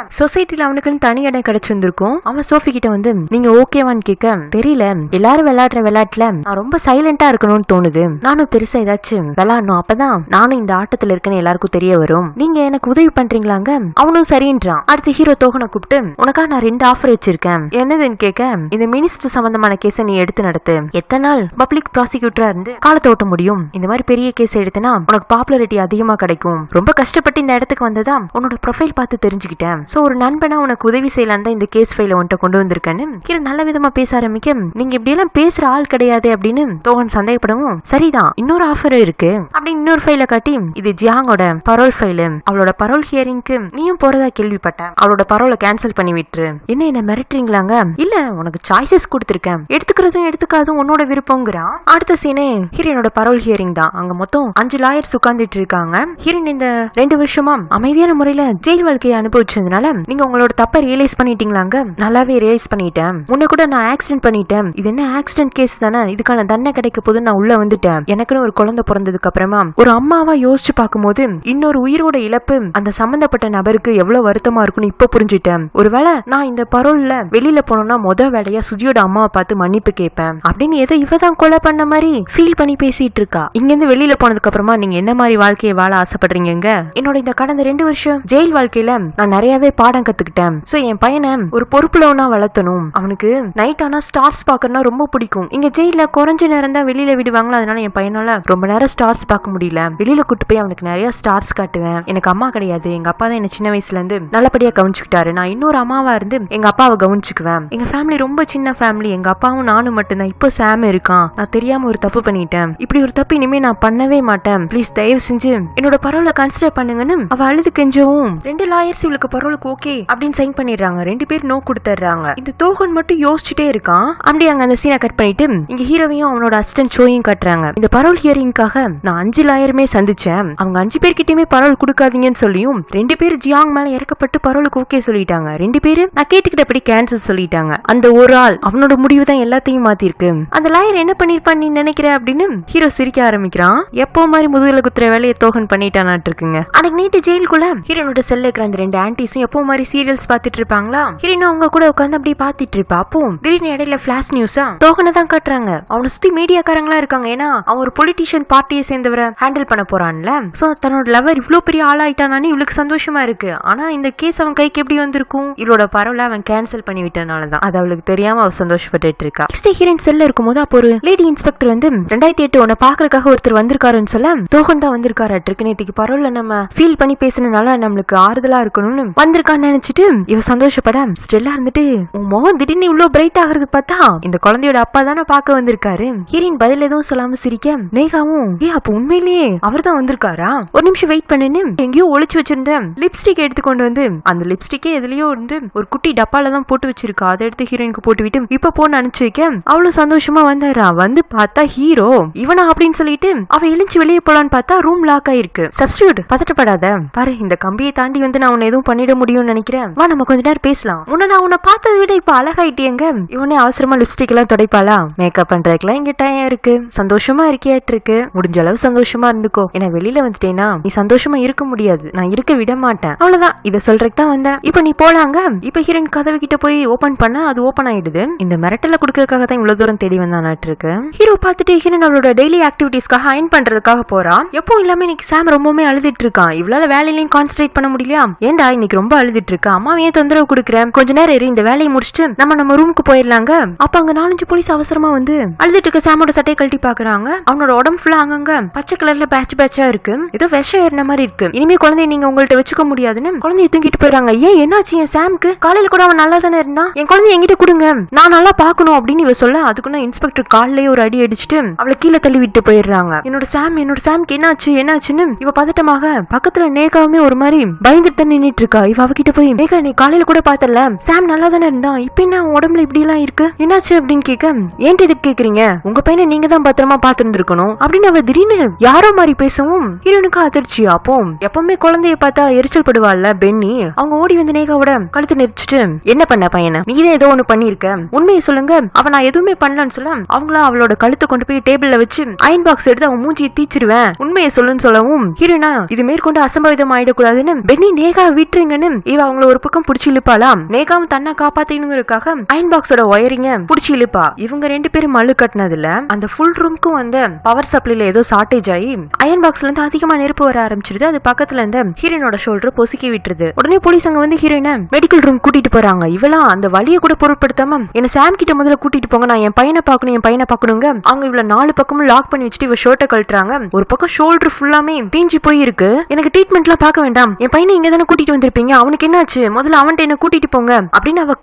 சொசைட்டில அவனுக்குன்னு தனி இடம் கிடைச்சிருந்திருக்கும். அவன் சோஃபி கிட்ட வந்து நீங்க ஓகேவான்னு கேட்க, தெரியல, எல்லாரும் விளையாடுற விளையாட்டுல நான் ரொம்ப சைலண்டா இருக்கணும்னு தோணுது, நானும் பெருசா ஏதாச்சும் விளையாடணும், அப்பதான் நானும் இந்த ஆட்டத்துல இருக்கேன்னு எல்லாருக்கும் தெரிய வரும், நீங்க எனக்கு உதவி பண்றீங்களாங்க. அவனும் சரின்றான். அடுத்து ஹீரோ தோகனை கூப்பிட்டு உனக்கா நான் 2 ஆஃபர் வச்சிருக்கேன், என்னதுன்னு கேட்க, இந்த மினிஸ்டர் சம்பந்தமான கேஸை நீ எடுத்து நடத்து, எத்தனை நாள் பப்ளிக் ப்ராசிக்யூட்டரா இருந்து காலத்தை ஓட்ட முடியும், இந்த மாதிரி பெரிய கேஸ் எடுத்தனா உனக்கு பாப்புலாரிட்டி அதிகமா கிடைக்கும், ரொம்ப கஷ்டப்பட்டு இந்த இடத்துக்கு வந்ததா உன்னோட ப்ரொஃபைல் பார்த்து தெரிஞ்சுக்கிட்டேன், சோ ஒரு நண்பனா உனக்கு உதவி செய்யலாம் தான் இந்த கேஸ் ஃபைல உன்கிட்ட கொண்டு வந்திருக்கேன்னு ஹீரோ நல்ல விதமா பேச ஆரம்பிக்க, நீங்க இப்படி எல்லாம் பேசுற ஆள் கிடையாது அப்படின்னு தோகன் சந்தேகப்படவும், சரிதான் இன்னொரு ஆஃபர் இருக்கு அப்படின்னு இன்னொரு ஃபைல காட்டி, இது ஜியாங்கோட பரோல் ஃபைல், அவளோட பரோல் ஹியரிங்க்கு நீயும் போறதா கேள்விப்பட்டேன், அவளோட பரோலை கேன்சல் பண்ணி விட்டுரு, என்ன மிரட்டுறீங்களாங்க, இல்ல உனக்கு சாய்ஸஸ் கொடுத்திருக்கேன், எடுத்துக்கிறதும் எடுத்துக்காதும் உன்னோட விருப்பங்கிறான். அடுத்த சீனே ஹீரோனோட பரோல் ஹியரிங் தான். அங்க மொத்தம் 5 லாயர்ஸ் உட்கார்ந்துட்டு இருக்காங்க. ஹீரோன் இந்த 2 வருஷமா அமைதியான முறையில ஜெயில் வாழ்க்கையை அனுபவிச்சதுனால நீங்க உங்களோட தப்பை ரியலைஸ் பண்ணிட்டீங்களாங்க, நல்லாவே ரியலைஸ் பண்ணிட்டேன், முன்ன கூட நான் ஆக்சிடென்ட் பண்ணிட்டேன், இது என்ன ஆக்சிடென்ட் கேஸ் தானே, இதுக்கான தண்டனை கிடைக்க போது நான் உள்ள வந்துட்டேன், எனக்குன்னு ஒரு குழந்தை பிறந்ததுக்கு அப்புறமா ஒரு அம்மாவா யோசிச்சு பார்க்கும்போது இன்னொரு உயிரோட இழப்பு அந்த சம்பந்தப்பட்ட நபருக்கு எவ்வளவு வருத்தமா இருக்குன்னு இப்ப புரிஞ்சுட்டேன், ஒருவேளை நான் இந்த பரோல்ல வெளியில போனோம்னா வேலையா சுஜியோட அம்மாவை பார்த்து மன்னிப்பு கேட்பேன் அப்படின்னு ஏதோ இவதான் கொலை பண்ண மாதிரி ஃபீல் பண்ணி பேசிட்டு இருக்கா. இங்க இருந்து வெளியில போனதுக்கு அப்புறமா நீங்க என்ன மாதிரி வாழ்க்கையை வாழ ஆசைப்படுறீங்க, என்னோட இந்த கடந்த 2 வருஷம் ஜெயில் வாழ்க்கையில நான் நிறையவே பாடம் கத்துக்கிட்டேன், சோ என் பையனை ஒரு பொறுப்புலவனா வளர்த்தணும், அவனுக்கு நைட் ஆனா ஸ்டார்ஸ் பாக்கறதுனா ரொம்ப பிடிக்கும், இங்க ஜெயில குறைஞ்ச நேரம் தான் வெளியில விடுவாங்களா, அதனால என் பையனால ரொம்ப நேரம் ஸ்டார்ஸ் பார்க்க முடியல, வெளியில கூட்டு போய் அவனுக்கு நிறைய ஸ்டார்ஸ் காட்டுவேன், எனக்கு அம்மா கிடையாது, எங்க அப்பா தான் என்ன சின்ன வயசுல இருந்து நல்லபடியா கவனிச்சுக்கிட்டாரு, நான் இன்னொரு அம்மாவா இருந்து எங்க அப்பாவை கவனிச்சுக்குவேன், எங்க ஃபேமிலி ரொம்ப சின்ன ஃபேமிலி, எங்க அப்பாவும் நானும் மட்டும்தான், இப்போ சாம் இருக்கான், நான் தெரியாம ஒரு தப்பு பண்ணிட்டேன், இப்படி ஒரு தப்பு இனிமே நான் பண்ணவே மாட்டேன், ப்ளீஸ் தயவு செஞ்சு என்னோட பரோலை கன்சிடர் பண்ணுங்கன்னு அவ அழுது கெஞ்சவும் 2 லாயர்ஸ் இவளுக்கு பரோலுக்கு ஓகே அப்படின்னு சைன் பண்ணிடுறாங்க. 2 பேர் நோ கொடுத்துறாங்க. இந்த தோகன் மட்டும் யோசிச்சுட்டே இருக்கான். அப்படி அங்க அந்த சீனை கட் பண்ணிட்டு இங்க ஹீரோவையும் அவனோட அசிஸ்டன்ட் ஷோயும் காட்டுறாங்க. இந்த பரோல் ஹியரிங்காக நான் 5 லாயருமே சந்திச்சேன், அவங்க 5 பேர்கிட்டயுமே பரோல் கொடுக்காதீங்கன்னு சொல்லியும் 2 பேர் ஜியாங் மேல இறக்கப்பட்டு பரோலுக்கு ஓகே சொல்லிட்டாங்க, 2 பேரு நான் கேட்டுக்கிட்டபடி கேன்சல் சொல்லிட்டாங்க. அந்த ஒரு ஆள் அவனோட முடிவு தான் எல்லாத்தையும் மாத்தி இருக்கு. அந்த லாயர் என்ன பண்ணிருப்பான்னு நீ நினைக்கிற அப்படின்னு ஹீரோ சிரிக்க ஆரம்பிக்கிறான். எப்போ மாதிரி முதுகுல குத்துற வேலையை தோகன் பண்ணிட்டானாட்டு இருக்குங்க. அன்னைக்கு நைட்டு ஜெயிலுக்குள்ள ஹீரோனோட செல்ல இருக்கிற அந்த 2 ஆன்டிஸும் எப்போ மாதிரி சீரியல்ஸ் பாத்துட்டு இருப்பாங்களா, ஹீரோனும் அவங்க கூட உட்காந்து அப்படியே பாத்துட்டு இருப்பா. அப்போ திடீர்னு இடையில பிளாஷ் நியூஸா தோகனை தான் காட்டுறாங்க. அவனை சுத்தி மீடியாக்காரங்களா இருக்காங்க, ஏன்னா அவன் ஒரு பொலிட்டிஷியன் பார்ட்டியை சேர்ந்தவரை ஹேண்டில் பண்ண போறான்ல, சோ தன்னோட லவர் இவ்வளவு பெரிய ஆளாயிட்டானு இவளுக்கு சந்தோஷமா இருக்கு. ஆனா இந்த கேஸ் அவன் கைக்கு எப்படி வந்திருக்கும், இவளோட பரவல அவன் கேன்சல் பண்ணி விட்டனாலதான், அது அவளுக்கு தெரியாம அவ சந்தோஷப்பட்டு இருக்கா. நெக்ஸ்ட் ஹீரோயின் செல்ல இருக்கும்போது அப்போ ஒரு லேடி இன்ஸ்பெக்டர் வந்து 2008 உன்னை பாக்குறதுக்காக ஒருத்தர் வந்திருக்காருன்னு சொல்ல, தோகன் தான் வந்திருக்காரு, நேற்றுக்கு பரவல நம்ம ஃபீல் பண்ணி பேச பேசுனனால நம்மளுக்கு ஆறுதலா இருக்கணும்னு வந்திருக்கான்னு நினைச்சிட்டு இவ சந்தோஷப்பட ஸ்டெல்லா இருந்துட்டு உன் முகம் திடீர்னு இவ்வளவு பிரைட் ஆகுறது பார்த்தா இந்த குழந்தையோட அப்பா தானே பாக்க வந்திருக்காரு. ஹீரோயின் பதில் எதுவும் சொல்லாம சிரிக்க நேகாவும் அப்ப உண்மையிலேயே அவர் தான் வந்திருக்காரா, ஒரு நிமிஷம் வெயிட் பண்ணுன்னு எங்கேயோ ஒளிச்சு வச்சிருந்த லிப்ஸ்டிக் எடுத்து கொண்டு வந்து அந்த லிப்ஸ்டிக்கே எதுலயோ வந்து ஒரு குட்டி டப்பால தான் போட்டு வச்சிருக்கா, அதை எடுத்து ஹீரோயினுக்கு போட்டு விட்டு இப்ப போன்னு அனுப்பிச்சு வைக்க அவ்வளவு சந்தோஷமா வந்தாரா. வந்து பார்த்தா ஹீரோ இவனா அப்படின்னு சொல்லிட்டு அவ எழுந்து வெளியே போலான்னு பார்த்தா ரூம் லாக் ஆயிருக்கு. சப்ஸ்டியூட் பதட்டப்படாத பாரு, இந்த கம்பியை தாண்டி வந்து நான் உன்னை எதுவும் பண்ணிட முடியும்னு நினைக்கிறேன், வா நம்ம கொஞ்ச நேரம் பேசலாம். நான் உன்னை பார்த்ததை விட இப்ப அழகாயிட்டியங்க. இவனே அவசரமா லிப்ஸ்டிக் எல்லாம் துடைப்பாளா, மேக்கப் பண்றதுக்குலாம் இங்க டைம் இருக்கு, சந்தோஷமா இருக்கியாட்டு இருக்கு, முடிஞ்ச அளவு சந்தோஷமா இருந்துக்கோ, ஏன்னா வெளியில வந்துட்டேனா நீ சந்தோஷமா இருக்க முடியாது, நான் இருக்க விட மாட்டேன், அவ்வளவுதான், இத சொல்றதுக்கு தான் வந்தேன். இப்ப நீ போலாங்க. இப்ப ஹீரோயின் கதவு கிட்ட போய் ஓபன் பண்ண அது ஓபன் ஆயிடுது. இந்த மிரட்டல குடுக்கறதுக்காக தான் இவ்வளவு தூரம் தேடி வந்தானாட்டு இருக்கு. ஹீரோ பார்த்துட்டு ஹீரோயின் அவளோட டெய்லி ஆக்டிவிட்டிஸ்க்காக அயன் பண்றதுக்காக போறா. எப்போ இல்லாம இன்னைக்கு சாம் ரொம்பவுமே அழுதுட்டு இருக்கான். இவளால வேலையிலையும் கான்சென்ட்ரேட் பண்ண முடியலையா, ஏண்டா இன்னைக்கு ரொம்ப அழுதுட்டு இருக்கா, அம்மா ஏன் தொந்தரவு கொடுக்குறேன், கொஞ்ச நேரம் இரு, இந்த வேலையை முடிச்சுட்டு நம்ம ரூமுக்கு போயிடலாங்க. அப்ப அங்க 4-5 போலீஸ் அவசரமா வந்து அழுதுட்டு இருக்க சாமோட சட்டையை கழட்டி பாக்குறாங்க. அவனோட உடம்பு ஃபுல்லா அங்கங்க பச்சை கலர்ல பேட்ச் பேட்சா இருக்கு, ஏதோ விஷம் ஏறின மாதிரி இருக்கு. இனிமே குழந்தைய நீங்க உங்கள்ட்ட வச்சுக்க முடியாதுன்னு குழந்தைய தூக்கிட்டு போயிடுறாங்க. ஏன் என்னாச்சு என் சாம்க்கு, காலையில கூட அவன் நல்லா தானே இருந்தான், என் குழந்தைய என்கிட்ட கொடுங்க, நான் நல்லா பாக்கணும் அப்படின்னு இவ சொல்ல அதுக்குன்னா இன்ஸ்பெக்டர் காலிலேயே ஒரு அடி அடிச்சுட்டு அவளை கீழே தள்ளி விட்டு போயிடுறாங்க. என்னோட சாம்க்கு என்னாச்சுன்னு இவ பதட்டமாக பக்கத்துல நேகாவுமே ஒரு மாதிரி பயந்துட்டு நின்னுட்டு இருக்கா. இவ அவகிட்ட போய் நேகா நீ காலையில கூட பார்த்தல சாம் நல்லா தானே இருந்தான், இப்ப என்ன உடம்புல இப்படி எல்லாம் இருக்கு, என்னாச்சு அப்படின்னு கேட்க ஏன்ட்டு இதுக்கு கேக்குறீங்க, உங்க பையனை நீங்க தான் பத்திரமா பாத்துருந்துருக்கணும் அப்படின்னு அவ திடீர்னு யாரோ மாதிரி பேசவும் ஹீரோனுக்கு அதிர்ச்சி. அப்போ எப்பவுமே குழந்தைய பார்த்தா எரிச்சல் படுவாள்ல பென்னி, அவங்க ஓடி வந்து நேகாவோட கழுத்து நெரிச்சிட்டு என்ன பண்ண பையனை, நீதான் ஏதோ ஒண்ணு பண்ணிருக்க, உண்மையை சொல்லுங்க, அவ நான் எதுவுமே பண்ணலன்னு சொல்ல அவங்கள அவளோட கழுத்தை கொண்டு போய் டேபிள்ல வச்சு அயன் பாக்ஸ் எடுத்து அவன் மூஞ்சியை தீச்சிருவேன், உண்மையை சொல்லுன்னு சொல்லவும் ஹீரோனா இது மேற்கொண்டு அசம்பவிதம் ஆயிடக்கூடாதுன்னு பென்னி நேகா விட்டுருங்கன்னு இவ அவங்கள ஒரு பக்கம் புடிச்சு இழுப்பாளாம். நேகாவும் தன்னை காப்பாத்தணுங்கிறதுக்காக அயன் பாக்ஸோட ஒயரிங்க புடிச்சு இழுப்பா. இவங்க 2 பேரும் மல்லு கட்டினதுல அந்த ஃபுல் ரூம்க்கும் வந்து பவர் சப்ளைல ஏதோ ஷார்டேஜ் ஆகி அயன் பாக்ஸ்ல இருந்து அதிகமா நெருப்பு வர ஆரம்பிச்சிருது. அது பக்கத்துல இருந்து ஹீரோனோட ஷோல்டர் பொசுக்கி விட்டுருது. உடனே போலீஸ் அங்க வந்து ஹீரோனை மெடிக்கல் ரூம் கூட்டிட்டு போறாங்க. இவெல்லாம் அந்த வலியை கூட பொருட்படுத்தாம என்ன சாம் கிட்ட முதல்ல கூட்டிட்டு போங்க, நான் என் பையனை பாக்கணுங்க. அவங்க இவ்வளவு 4 பக்கமும் லாக் பண்ணி வச்சுட்டு இவ ஷர்ட்டை கழட்டுறாங்க. ஒரு பக்கம் ஷோல்டர் ஃபுல்லாமே தீஞ்சு போயிருக்கு. எனக்கு ட்ரீட்மெண்ட் எல்லாம் பார்க்க வேண்டாம், என் பையனை இங்க தானே கூட்டிட்டு வந்திருப்பீங்க, அவனுக்கு என்னாச்சு, முதல்ல அவன்கிட்ட என்ன கூட்டிட்டு போங்க அப்படின்னு அவ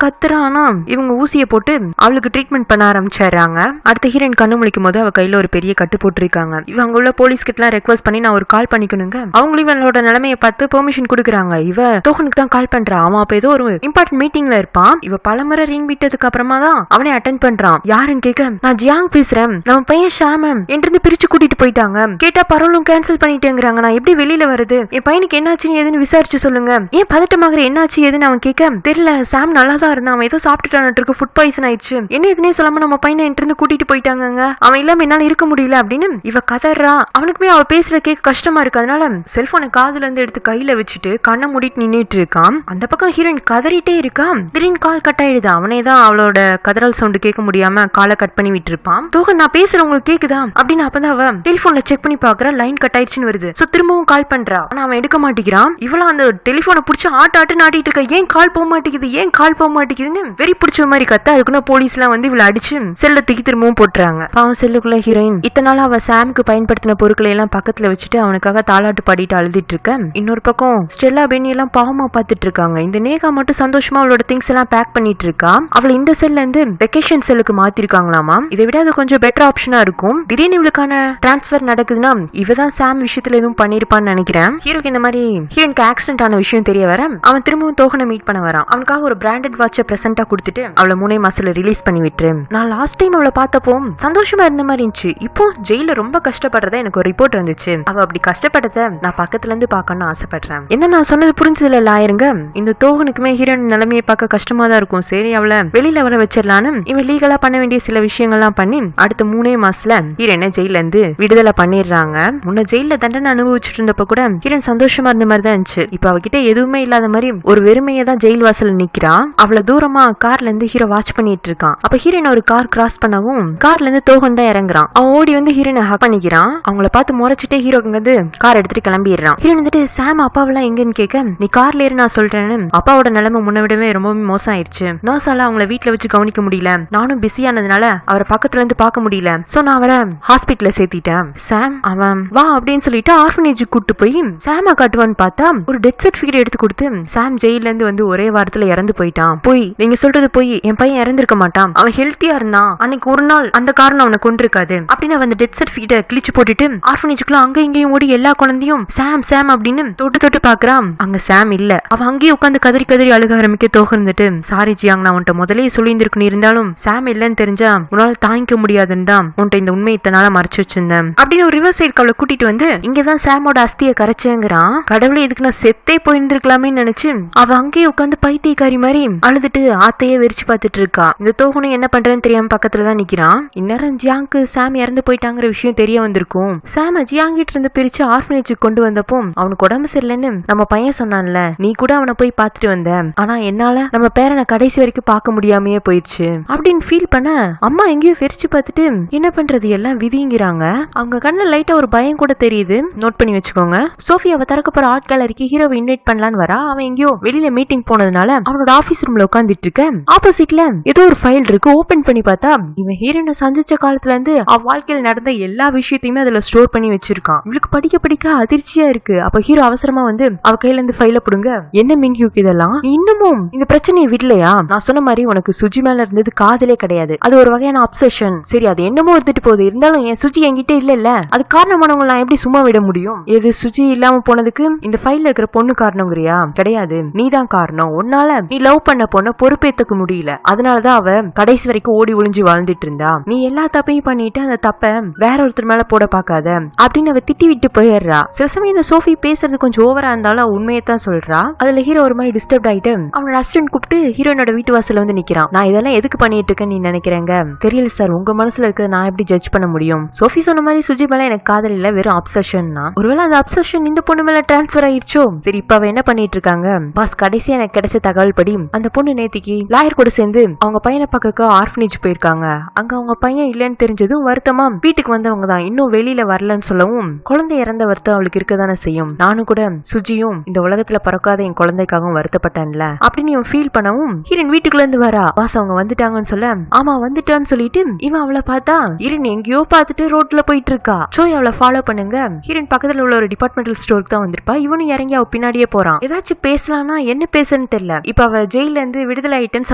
கத்துறானா. இவங்க ஊசியை போட்டு அவளுக்கு ட்ரீட்மெண்ட் பண்ண ஆரம்பிச்சாங்க. அடுத்த ஹீரோயின் கண்ணு முழிக்கும் போது அவ கையில ஒரு பெரிய கட்டு போட்டிருக்காங்க. இவங்க உள்ள போலீஸ் கிட்ட ரெக்வஸ்ட் பண்ணி நான் ஒரு கால் பண்ணிக்கணுங்க. அவங்களும் இவனோட நிலைமையை பார்த்து பெர்மிஷன் கொடுக்குறாங்க. இவ தோகனுக்கு தான் கால் பண்றா. அவன் அப்ப ஏதோ ஒரு இம்பார்ட்டன்ட் மீட்டிங்ல இருப்பான். இவ பலமுறை ரிங் விட்டதுக்கு அப்புறமா தான் அவனை அட்டென்ட் பண்றான். யாருன்னு கேட்க நான் ஜியாங் பேசுறேன், நம்ம பையன் ஷாமம் என்று பிரிச்சு கூட்டிட்டு போயிட்டாங்க, கேட்டா பரவலும் கேன்சல் பண்ணிட்டேங்கிறாங்க, நான் எப்படி வெளியில வருது, என் பையனுக்கு என்னாச்சுன்னு எதுன்னு விசாரிச்சு சொல்லுங்க, ஏன் பதட்டமாகற என்னாச்சு எதுன்னு அவன் கேட்க தெரியல, சாம் நல்லா தான் இருந்தான், அவன் ஏதோ சாப்பிட்டுட்டான், ஃபுட் பாய்சன் ஆயிடுச்சு, என்ன எதுனே சொல்லாம நம்ம பையனை இருந்து கூட்டிட்டு போயிட்டாங்க, அவன் இல்லாம என்னால இருக்க முடியல அப்படின்னு இவ கதறா. அவனுக்குமே அவ பேசுற கேட்க கஷ்டமா இருக்கு. அதனால செல்போனை காதுல இருந்து எடுத்து கையில வச்சுட்டு கண்ணை மூடிட்டு நின்னுட்டு இருக்கான். அந்த பக்கம் ஹீரோயின் கதறிட்டே இருக்கான். திடீர்னு கால் கட் ஆயிடுது. அவனே தான் அவளோட கதறல் சவுண்ட் கேட்க முடியாம காலை கட் பண்ணி விட்டு இருப்பான். தோகன் நான் பேசுறேன் உங்களுக்கு கேக்குதா அப்படின்னு அப்பதான் அவ டெலிபோன்ல செக் பண்ணி பாக்குற, லைன் கட் ஆயிடுச்சுன்னு வருது. சோ திரும்பவும் கால் பண்றா. ஆனா அவன் எடுக்க மாட்டேங்கிறான். இவளும் அந்த டெலிபோனை புடிச்சு ஆட்டு நாட்டிட்டு இருக்க, ஏன் கால் போக மாட்டேங்குதுன்னு வெறி பிடிச்ச மாதிரி கத்த. அதுக்குன்னு போலீஸ் எல்லாம் வந்து இவளை அடிச்சு செல்ல தூக்கி திரும்பவும் போட்டுறாங்க. அவன் செல்லுக்குள்ள ஹீரோயின் இத்தனை நாள் அவ சாம்க்கு பயன்படுத்தின பொருட்களை எல்லாம் பக்கத்துல வச்சுட்டு அவனுக்காக தாலாட்டு பாடிட்டு அழுதிட்டு இருக்க. இன்னொரு பக்கம் ஸ்டெல்லா பென்னி எல்லாம் பாவமா பாத்துட்டு இருக்காங்க. இந்த நேகா மட்டும் சந்தோஷமா அவளோட திங்ஸ் எல்லாம் பேக் பண்ணிட்டு இருக்கா. அவளை இந்த செல்ல இருந்து வெக்கேஷன் செல்லுக்கு மாத்திருக்காங்களாமா. இதை விட அது கொஞ்சம் பெட்டர் ஆப்ஷனா இருக்கும். திடீர்னு இவளுக்கான டிரான்ஸ்பர் நடக்குதுன்னா இவதான் சாம் விஷயத்துல எதுவும் பண்ணிருப்பான்னு நினைக்கிறேன். ஹீரோக்கு இந்த மாதிரி ஹீரோனுக்கு ஆக்சிடென்ட் ஆன விஷயம் தெரிய வர அவன் திரும்பவும் தோகனை மீட் பண்ண வரான். அவனுக்காக ஒரு பிராண்டட் வாட்சை பிரசன்டா கொடுத்துட்டு அவளை 3 மாசத்துல ரிலீஸ் பண்ணி விட்டுரு. நான் லாஸ்ட் டைம் அவளை பார்த்தப்போ சந்தோஷமா இருந்த மாதிரி இருந்துச்சு. இப்போ ஜெயில ரொம்ப கஷ்டப்படுறத எனக்கு ஒரு ரிப்போர்ட் வந்துச்சு. அவ அப்படி கஷ்டப்பட்டத நான் பக்கத்துல இருந்து பார்க்கணும்னு ஆசைப்படுறேன். என்ன நான் சொன்னது புரிஞ்சதுல லாயிருங்க. இந்த தோகனுக்குமே ஹீரோயின் நிலைமையை பார்க்க கஷ்டமா தான் இருக்கும். சரி அவளை வெளியில வர வச்சிடலான்னு இவன் லீகலா பண்ண வேண்டிய சில விஷயங்கள்லாம் பண்ணி அடுத்த 3 மாசத்துல ஹீரோயினை ஜெயில இருந்து விடுதலை பண்ணிடுறாங்க. முன்ன ஜெயில தண்டனை அனுபவிச்சுட்டு இருந்தப்ப கூட ஹீரோயின் சந்தோஷமா இருந்த மாதிரி தான் இருந்துச்சு. இப்ப அவகிட்ட எதுவுமே இல்லாத மாதிரி ஒரு வெறுமையை தான் ஜெயில் வாசல் நிக்கிறான். அவளை தூரமா கார்ல இருந்து ஹீரோ வாட்ச் பண்ணிட்டு இருக்கான். அப்ப ஹீரோயின் ஒரு கார் கிராஸ் பண்ணவும் கார்ல இருந்து தோகன் தான் இறங்குறான். அவன் ஓடி வந்து ஹீரோயினை ஹக் பண்ணிக்கிறான். அவங்கள பார்த்து முறைச்சிட்டே ஹீரோ வந்து கார் எடுத்துட்டு கிளம்பிடுறான். ஹீரோயின் வந்துட்டு சாம் அப்பாவெல்லாம் எங்கன்னு கேட்க நீ கார்ல ஏறி நான் சொல்றேன்னு அப்பாவோட நிலைமை முன்ன விடவே ரொம்பவே மோசம் ஆயிடுச்சு. நர்ஸால அவங்கள வீட்டுல வச்சு கவனிக்க முடியல. நானும் பிஸியானதுனால அவரை பக்கத்துல இருந்து பார்க்க முடியல. சோ நான் அவரை ஹாஸ்பிட்டல்ல சேர்த்திட்டேன். சாம் அவன் வா அப்படின்னு சொல்லிட்டு ஆர்ஃபனேஜ் கூட்டு போய் சொல்லி சாம காட்டுவான்னு பார்த்தா ஒரு டெத் சர்டிபிகேட் எடுத்து கொடுத்து சாம் ஜெயில இருந்து வந்து ஒரே வாரத்துல இறந்து போயிட்டான். போய் நீங்க சொல்றது போய், என் பையன் இறந்திருக்க மாட்டான், அவன் ஹெல்த்தியா இருந்தான், அன்னைக்கு ஒரு நாள் அந்த காரணம் அவனை கொண்டிருக்காது அப்படின்னு அந்த டெத் சர்டிபிகேட்டை கிழிச்சு போட்டுட்டு ஆர்ஃபனேஜுக்குள்ள அங்க இங்கேயும் ஓடி எல்லா குழந்தையும் சாம் சாம் அப்படின்னு தொட்டு தொட்டு பாக்குறான். அங்க சாம் இல்ல. அவன் அங்கேயே உட்காந்து கதறி கதறி அழுக ஆரம்பிக்க தோகர்ந்துட்டு, சாரி ஜியாங், நான் உன்ட்ட முதலே சொல்லியிருந்திருக்கணும், இருந்தாலும் சாம் இல்லன்னு தெரிஞ்சா உன்னால தாங்கிக்க முடியாதுன்னு தான் உன்ட்ட இந்த உண்மை இத்தனால மறைச்சு வச்சிருந்தேன் அப்படின்னு ஒரு ரிவர் சைடு அவளை கூட்டிட்டு வந்து இங்கதான் சாமோட அஸ்தியை கரைச்சேங்கிறான். கடவுளை இதுக்கு நான் செத்தே போயிருந்திருக்கலாமே நினைச்சு அவ அங்கேயே உட்காந்து பைத்தியக்காரி மாதிரி அழுதுட்டு ஆத்தையே வெறிச்சு பார்த்துட்டு இருக்கா. இந்த தோகனும் என்ன பண்றேன்னு தெரியாம பக்கத்துலதான் நிக்கிறான். இந்நேரம் ஜியாங்க்கு சாம் இறந்து போயிட்டாங்கிற விஷயம் தெரிய வந்திருக்கும். சாம ஜியாங்கிட்ட இருந்து பிரிச்சு ஆர்ஃபனேஜுக்கு கொண்டு வந்தப்போ அவனுக்கு உடம்பு சரியில்லைன்னு நம்ம பையன் சொன்னான்ல, நீ கூட அவனை போய் பார்த்துட்டு வந்த, ஆனா என்னால நம்ம பேரனை கடைசி வரைக்கும் பார்க்க முடியாமையே போயிடுச்சு அப்படின்னு ஃபீல் பண்ண அம்மா எங்கேயோ வெறிச்சு பார்த்துட்டு என்ன பண்றது எல்லாம் விதிங்கிறாங்க. அவங்க கண்ணுல லைட்டா ஒரு பயம் கூட தெரியுது. நோட் பண்ணி வச்சுக்கோங்க. சோஃபி அவ திறக்க போற ஆர்ட் கேலரிக்கு ஹீரோவை இன்வைட் பண்ணலான்னு வரா. அவன் எங்கேயோ வெளியில மீட்டிங் போனதுனால அவனோட ஆபீஸ் ரூம்ல உட்காந்துட்டு இருக்க. ஆப்போசிட்ல ஏதோ ஒரு ஃபைல் இருக்கு. ஓபன் பண்ணி பார்த்தா இவன் ஹீரோனை சந்திச்ச காலத்துல இருந்து அவ வாழ்க்கையில் நடந்த எல்லா விஷயத்தையுமே அதுல ஸ்டோர் பண்ணி வச்சிருக்கான். இவளுக்கு படிக்க படிக்க அதிர்ச்சியா இருக்கு. அப்ப ஹீரோ அவசரமா வந்து அவ கையில இருந்து ஃபைல புடுங்க, என்ன மின்ஹியூக் இதெல்லாம், நீ இன்னமும் இந்த பிரச்சனையை விடலையா? நான் சொன்ன மாதிரி உனக்கு சுஜி மேல இருந்தது காதலே கிடையாது, அது ஒரு வகையான அப்சஷன். சரி, அது என்னமோ இருந்துட்டு போகுது, இருந்தாலும் என் சுஜி என்கிட்ட இல்ல, அது காரணமானவங்க நான் எப்படி சும்மா விட முடியும்? எது சுஜி இல்லாம போனதுக்கு இந்த ஃபைல்ல இருக்கிற பொண்ணு காரணங்கிறியா? கிடையாது, நீதான் காரணம். உன்னால நீ லவ் பண்ண பொண்ண பொறுப்பேத்துக்க முடியல, அதனாலதான் அவ கடைசி வரைக்கும் ஓடி ஒளிஞ்சு வாழ்ந்துட்டு இருந்தா. நீ எல்லா தப்பையும் பண்ணிட்டு அந்த தப்ப வேற ஒருத்தர் மேல போட பாக்காத அப்படின்னு அவ திட்டி விட்டு போயிடுறா. சில சமயம் இந்த சோஃபி பேசுறது கொஞ்சம் ஓவரா இருந்தாலும் உண்மையத்தான் சொல்றா. அதுல ஹீரோ ஒரு மாதிரி டிஸ்டர்ப் ஆயிட்டு அவனோட அசிஸ்டன்ட் கூப்பிட்டு ஹீரோனோட வீட்டு வாசல்ல வந்து நிக்கிறான். நான் இதெல்லாம் எதுக்கு பண்ணிட்டு இருக்கேன்னு நீ நினைக்கிறேங்க? தெரியல சார், உங்க மனசுல இருக்கிறத நான் எப்படி ஜட்ஜ் பண்ண முடியும்? சோஃபி சொன்ன மாதிரி சுஜி மேல எனக்கு காதல் இல்ல, வெறும் அப்சஷன். ஒருவேளை அந்த அப்சஷன் இந்த பொண்ணு மேல டிரான்ஸ்பர் ஆயிருச்சோ? சரி, இப்ப அவ என்ன பண்ணிட்டு இருக்காங்க? பாஸ், கடைசியா எனக்கு கிடைச்ச தகவல் படி அந்த பொண்ணு நேத்திக்கு லாயர் கூட சேர்ந்து அவங்க பையனை பக்கக்க ஆர்ஃபனேஜ் போயிருக்காங்க. அங்க அவங்க பையன் இல்லன்னு தெரிஞ்சதும் வருத்தமா வீட்டுக்கு வந்தவங்க தான் இன்னும் வெளியில வரலன்னு சொல்லவும், குழந்தை இறந்த வருத்தம் அவளுக்கு இருக்கதானே செய்யும். நானும் கூட சுஜியும் இந்த உலகத்துல பறக்காத என் குழந்தைக்காகவும் வருத்தப்பட்டேன்ல அப்படின்னு இவன் ஃபீல் பண்ணவும் ஹீரன் வீட்டுக்குள்ள இருந்து வரா. பாஸ், அவங்க வந்துட்டாங்கன்னு சொல்ல, ஆமா வந்துட்டான்னு சொல்லிட்டு இவன் அவளை பார்த்தா ஹீரன் எங்கேயோ பார்த்துட்டு ரோட்ல போயிட்டு இருக்கா. சோய் அவளை ஃபாலோ பண்ணுங்க. ஹீரன் பக்கத்துல உள்ள ஒரு டிபார்ட்மெண்டல் ஸ்டோருக்கு தான் வந்திருப்பா. இவனும் இறங்கி அவ பின்னாடியே போறான். ஏதாச்சும் பேசலாம்னா என்ன பேசுன்னு தெரியல. இப்ப அவ ஜெயில இருந்து விடுதலை ஆயிட்டேன்னு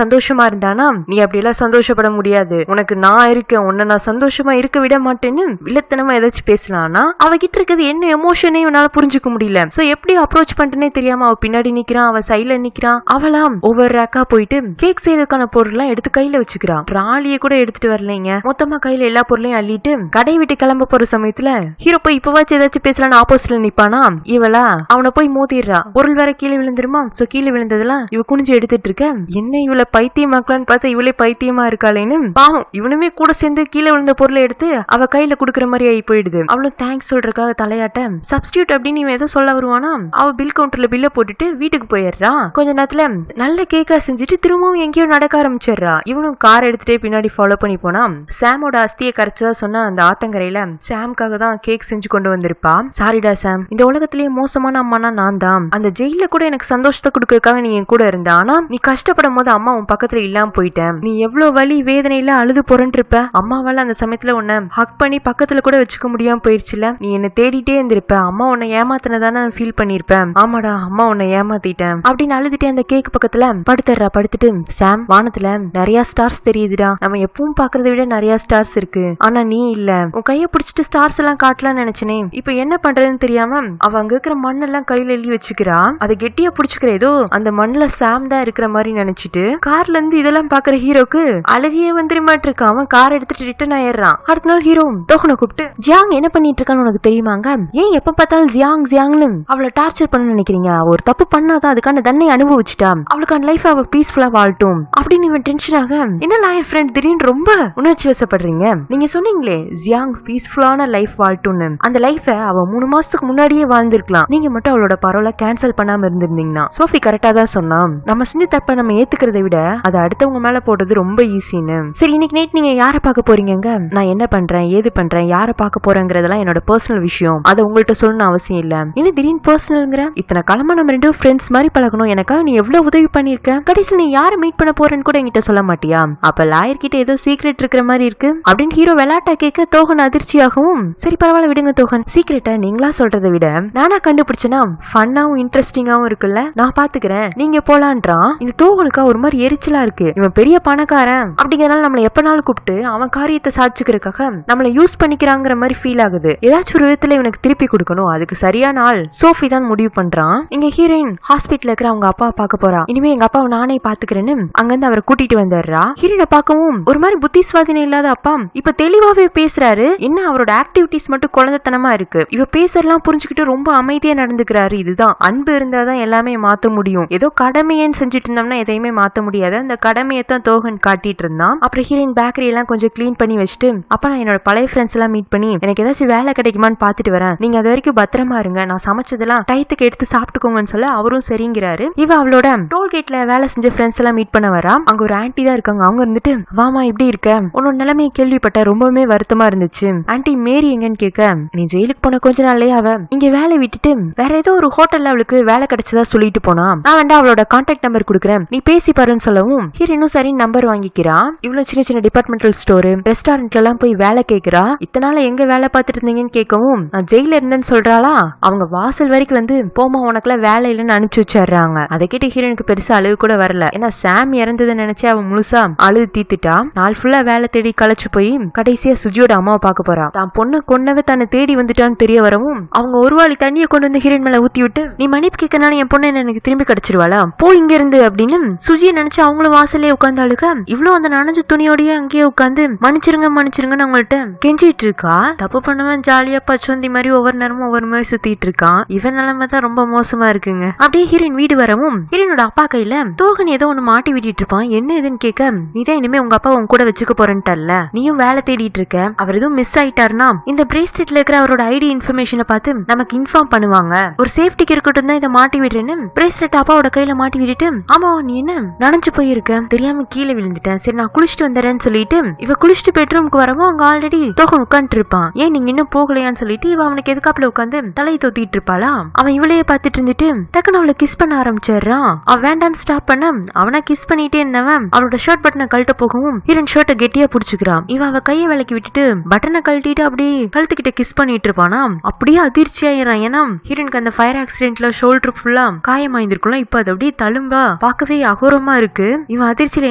சந்தோஷமா இருந்தானா, நீ அப்படி எல்லாம் சந்தோஷப்பட முடியாது, உனக்கு நான் இருக்கேன், உன்னை நான் சந்தோஷமா இருக்க விட மாட்டேன்னு வில்லத்தனமா ஏதாச்சும் பேசலாம்னா அவகிட்ட இருக்கிறது என்ன எமோஷனே இவனால புரிஞ்சுக்க முடியல. சோ எப்படி அப்ரோச் பண்றேனே தெரியாம அவ பின்னாடி நிக்கிறான், அவ சைட்ல நிக்கிறான். அவளாம் ஒவ்வொரு ரேக்கா போயிட்டு கேக் செய்யறதுக்கான பொருள் எல்லாம் எடுத்து கையில வச்சுக்கிறான். ட்ராலிய கூட எடுத்துட்டு வரலைங்க, மொத்தமா கையில எல்லா பொருளையும் அள்ளிட்டு கடை விட்டு கிளம்ப போற சமயத்துல ஹீரோ போய் இப்பவாச்சும் ஏதாச்சும் பேசலான்னு ஆப்போசிட்ல நிப்பானா. இவளா அவனை போய் மோதிடுறா. பொருள் வேற கீழே விழுந்துருமா. சோ கீழே விழுந்ததெல்லாம் இவ குனிஞ்சு எடுத்துட்டு இருக்க. என்ன இவளை பைத்தியமாக்கலான்னு பார்த்தா இவளே பைத்தியமா இருக்காளேன்னு பாவம் இவனுமே கூட சேர்ந்து கீழே விழுந்த பொருளை எடுத்து அவ கையில குடுக்கற மாதிரி ஆகி போயிடுது. அவளும் தேங்க்ஸ் சொல்றதுக்காக தலையாட்ட சப்ஸ்டியூட் அப்படின்னு இவன் ஏதோ சொல்ல வருவானா. அவ பில் கவுண்டர்ல பில்ல போட்டுட்டு வீட்டுக்கு போயிடுறா. கொஞ்ச நேரத்துல நல்ல கேக்கா செஞ்சுட்டு திரும்பவும் எங்கேயோ நடக்க ஆரம்பிச்சிடுறா. இவனும் கார் எடுத்துட்டே பின்னாடி ஃபாலோ பண்ணி போனா சாமோட அஸ்தியை கரைச்சதா சொன்ன அந்த ஆத்தங்கரையில சாம்காக தான் கேக் செஞ்சு கொண்டு வந்திருப்பா. சாரிடா சாம், இந்த உலகத்திலேயே மோசமான அம்மானா நான் தான். அந்த ஜெயில கூட எனக்கு சந்தோஷத்தை கொடுக்கறதுக்காக நீ என் கூட இருந்த, ஆனா நீ கஷ்டப்படும் போது அம்மா உன் பக்கத்துல இல்லாம போயிட்டேன். நீ எவ்வளவு வலி வேதனையில அழுது புரண்டிருப்ப. அம்மாவால அந்த சமயத்துல உன்னை ஹக் பண்ணி பக்கத்துல கூட வச்சுக்க முடியாம போயிருச்சுல. நீ என்ன தேடிட்டே இருந்திருப்ப. அம்மா உன்னை ஏமாத்தினதான ஃபீல் பண்ணிருப்பேன். ஆமாடா, அம்மா உன்னை ஏமாத்திட்டேன் அப்படின்னு அழுதுட்டே அந்த கேக் பக்கத்துல படுத்துறா. படுத்துட்டு சாம், வானத்துல நிறைய ஸ்டார்ஸ் தெரியுதுடா. நம்ம எப்பவும் பாக்குறத விட நிறைய ஸ்டார்ஸ் இருக்கு, ஆனா நீ இல்ல. உன் கைய பிடிச்சிட்டு ஸ்டார்ஸ் எல்லாம் காட்டலாம்னு நினைச்சனே, இப்ப என்ன பண்றதுன்னு தெரியாம அவ அங்க இருக்கிற மண்ணெல்லாம் கையில எழுதி வச்சுக்கிறா. அதை கெட்டியா பிடிச்சுக்கிற. ஏதோ அந்த மண்ணுல சாம் தான் இருக்கிற மாதிரி நினைச்சிட்டு கார்ல இருந்து இதெல்லாம் பாக்குற ஹீரோக்கு அழகியே வந்துருமாட்டு இருக்கு. அவன் கார் எடுத்துட்டு ரிட்டர்ன் ஆயிடுறான். அடுத்த நாள் ஹீரோ தோகனை கூப்பிட்டு, ஜியாங் என்ன பண்ணிட்டு இருக்கான்னு உனக்கு தெரியுமாங்க? ஏன் எப்ப பார்த்தாலும் ஜியாங் ஜியாங்னு அவளை டார்ச்சர் பண்ண நினைக்கிறீங்க? ஒரு தப்பு பண்ணாதான் அதுக்கான தண்டனை அனுபவிச்சுட்டா அவளுக்கான லைஃப் அவ பீஸ்ஃபுல்லா வாழட்டும் அப்படின்னு இவன் டென்ஷன் ஆக, என்ன லாயர் ஃப்ரெண்ட் திடீர்னு ரொம்ப உணர்ச்சி வசப்படுறீங்க? நீங்க சொன்னீங்களே ஜியாங் பீஸ்ஃபுல்லான லைஃப் வாழட்டும்னு, அந்த லைஃப அவ 3 மாசத்துக்கு முன்னாடியே வாழ்ந்திருக்கலாம். நீங்க மட்டும் அவளோட பரவலை கேன்சல் பண்ணாம இருந்திருந்தீங்கன்னா. சோஃபி கரெக்டா தான் சொன்னா. நம்ம செஞ்ச தப்ப நம்ம ஏத்துக்கிறதை விட அதை அடுத்தவங்க மேல போடுறது ரொம்ப ஈஸின்னு. சரி, இன்னைக்கு நைட் நீங்க யார பார்க்க போறீங்க? நான் என்ன பண்றேன், ஏது பண்றேன், யார பார்க்க போறேங்கிறதெல்லாம் என்னோட பர்சனல் விஷயம். அதை உங்கள்கிட்ட சொல்லணும் அவசியம் இல்ல. என்ன திடீர்னு பர்சனல்ங்கிற? இத்தனை காலமா நம்ம 2 ஃப்ரெண்ட்ஸ் மாதிரி பழகணும். எனக்காக நீ எவ்வளவு உதவி பண்ணிருக்க. கடைசியில் நீ யார மீட் பண்ண போறேன்னு கூட என்கிட்ட சொல்ல மாட்டியா? அப்ப லாயர் கிட்ட ஏதோ சீக்ரெட் இருக்கிற மாதிரி இருக்கு அப்படின்னு ஹீரோ விளையாட்டா கேட்க தோகன் அதிர்ச்சியாகவும், சரி பரவாயில்ல விடுங்க தோகன், சீக்ரெட்டை நீங்களா சொல்றதை பாக்குறத விட நானா கண்டுபிடிச்சேன்னா ஃபன்னாவும் இன்ட்ரெஸ்டிங்காவும் இருக்குல்ல, நான் பாத்துக்கிறேன், நீங்க போலான்றான். இந்த தோகனுக்கா ஒரு மாதிரி எரிச்சலா இருக்கு. இவன் பெரிய பணக்காரன் அப்படிங்கறனால நம்மள எப்பனாலும் கூப்பிட்டு அவன் காரியத்தை சாதிச்சுக்கிறதுக்காக நம்மள யூஸ் பண்ணிக்கிறாங்கிற மாதிரி ஃபீல் ஆகுது. ஏதாச்சும் ஒரு விதத்துல இவனுக்கு திருப்பி கொடுக்கணும். அதுக்கு சரியான ஆள் சோஃபி தான் முடிவு பண்றான். இங்க ஹீரோயின் ஹாஸ்பிட்டல் இருக்கிற அவங்க அப்பா பார்க்க போறா. இனிமே எங்க அப்பாவை நானே பாத்துக்கிறேன்னு அங்கிருந்து அவரை கூட்டிட்டு வந்துடுறா. ஹீரோயினை பார்க்கவும் ஒரு மாதிரி புத்திஸ்வாதினம் இல்லாத அப்பா இப்ப தெளிவாவே பேசுறாரு. என்ன அவரோட ஆக்டிவிட்டிஸ் மட்டும் குழந்தைத்தனமா இருக்கு. இவ பேசலாம் புரிஞ்சுக்கிட்டு ரொம்ப அமைதியா நடந்துக்கிறாரு. இதுதான் அன்பு இருந்தாதான் எல்லாமே மாத்த முடியும். ஏதோ கடமையன்னு செஞ்சுட்டு இருந்தோம்னா எதையுமே மாத்த முடியாது. அந்த கடமையை தான் தோகன் காட்டிட்டு இருந்தான். அப்புறம் ஹீரோயின் பேக்கரி எல்லாம் கொஞ்சம் கிளீன் பண்ணி வச்சுட்டு அப்ப நான் என்னோட பழைய ஃப்ரெண்ட்ஸ் எல்லாம் மீட் பண்ணி எனக்கு ஏதாச்சும் வேலை கிடைக்குமான்னு பாத்துட்டு வரேன், நீங்க அது வரைக்கும் பத்திரமா இருங்க, நான் சமைச்சதெல்லாம் டயத்துக்கு எடுத்து சாப்பிட்டுக்கோங்கன்னு சொல்ல அவரும் சரிங்கிறாரு. இவ அவளோட டோல்கேட்ல வேலை செஞ்ச ஃப்ரெண்ட்ஸ் எல்லாம் மீட் பண்ண வரா. அங்க ஒரு ஆன்டி தான் இருக்காங்க. அவங்க இருந்துட்டு வாமா இப்படி இருக்க, உன்னோட நிலைமையை கேள்விப்பட்ட ரொம்பவுமே வருத்தமா இருந்துச்சு. ஆன்டி மேரி எங்கன்னு கேட்க, நீ ஜெயிலுக்கு போன கொஞ்ச நாள்லயே அவ இங்க வேலை விட்டுட்டு வேற ஏதோ ஒரு ஹோட்டல்ல அவளுக்கு வேலை கிடைச்சதா சொல்லிட்டு போனா. நான் வேண்டா அவளோட கான்டாக்ட் நம்பர் கொடுக்குறேன், நீ பேசி பாருன்னு சொல்லவும் ஹீரோனும் சரி நம்பர் வாங்கிக்கிறா. இவ்வளவு சின்ன சின்ன டிபார்ட்மெண்டல் ஸ்டோர் ரெஸ்டாரண்ட்ல எல்லாம் போய் வேலை கேட்கிறா. இத்தனால எங்க வேலை பார்த்துட்டு இருந்தீங்கன்னு கேட்கவும் நான் ஜெயில இருந்தேன்னு சொல்றாளா. அவங்க வாசல் வரைக்கும் வந்து போமா உனக்குலாம் வேலை இல்லைன்னு அனுப்பிச்சு வச்சிடுறாங்க. அதை கேட்டு ஹீரோனுக்கு பெருசா அழுகு கூட வரல. ஏன்னா சாம் இறந்ததை நினைச்சு அவன் முழுசா அழுது தீத்துட்டா. நாள் ஃபுல்லா வேலை தேடி களைச்சு போய் கடைசியா சுஜியோட அம்மாவை பார்க்க போறா. தான் பொண்ணு கொன்னவே தன்னை தேடி வந்துட்டான்னு தெரிய வரவும் அவங்க ஒரு வாளி தண்ணியை கொண்டு வந்து ஹீரோயின் மேல ஊத்தி விட்டு நீ மன்னிப்பு கேட்கனால என் பொண்ணு எனக்கு திரும்பி கிடைச்சிருவாளா, போ இங்க இருந்து அப்படின்னு சுஜியை நினைச்சு அவங்களும் வாசலே உட்கார்ந்து அழுக. இவ்வளவு அந்த நனைஞ்ச துணியோடய அங்கேயே உட்காந்து மன்னிச்சிருங்கன்னு அவங்கள்ட்ட கெஞ்சிட்டு இருக்கா. தப்பு பண்ணவன் ஜாலியா பச்சோந்தி மாதிரி ஒவ்வொரு நேரமும் ஒவ்வொரு மாதிரி சுத்திட்டு இருக்கான். இவன் நிலைமை தான் ரொம்ப மோசமா இருக்குங்க. அப்படியே ஹீரோயின் வீடு வரவும் ஹீரோனோட அப்பா கையில தோகன் ஏதோ ஒண்ணு மாட்டி விட்டிட்டு இருப்பான். என்ன எதுன்னு கேட்க, நீதான் இனிமே உங்க அப்பா உன் கூட வச்சுக்க போறேன்ட்டல்ல, நீயும் வேலை தேடிட்டு இருக்க, அவர் எதுவும் மிஸ் ஆயிட்டாருன்னா இந்த பிரேஸ்லெட்ல இருக்கிற அவரோட ஐடி இன்ஃபர்மேஷனை பார்த்து நமக்கு இன்ஃபார்ம் பண்ணுவாங்க, ஒரு சேஃப்டிக்கு இருக்கட்டும் தான் இதை மாட்டி விடுறேன்னு பிரேஸ்லெட் அப்பாவோட கையில மாட்டி விட்டுட்டு, ஆமா நீ என்ன நனைஞ்சு போயிருக்க, தெரியாம கீழே விழுந்துட்டேன், சரி நான் குளிச்சுட்டு வந்துடுறேன்னு சொல்லிட்டு இவ குளிச்சுட்டு பெட்ரூமுக்கு வரவும் அங்க ஆல்ரெடி தோகன் உட்காந்துட்டு இருப்பான். ஏன் நீங்க இன்னும் போகலையான்னு சொல்லிட்டு இவ அவனுக்கு எதுக்காப்புல உட்காந்து தலையை தொத்திட்டு இருப்பாளா. அவன் இவளையே பார்த்துட்டு இருந்துட்டு டக்குன்னு அவளை கிஸ் பண்ண ஆரம்பிச்சிடுறான். அவன் வேண்டான்னு ஸ்டாப் பண்ண அவனை கிஸ் பண்ணிட்டே இருந்தவன் அவளோட ஷர்ட் பட்டனை கழட்ட போகவும் ஹீரோயின் ஷர்ட்டை கெட்டியா புடிச்சுக்கிறான். இவன் அவ கையை விலக்கி விட்டுட்டு பட்டனை கழட்டிட்டு அப்படியே கழுத்துக்கிட்ட கிஸ் பண்ணிட்டு இருப்பானா. அப்படியே அதிர்ச்சி ஆயிடுறான். ஏன்னா ஹீரோனுக்கு அந்த ஃபயர் ஆக்சிடென்ட்ல ஷோல்டர் ஃபுல்லா காயமாயிருக்குள்ள, இப்ப அது அப்படியே தழும்பா பார்க்கவே அகோரமா இருக்கு. இவன் அதிர்ச்சியில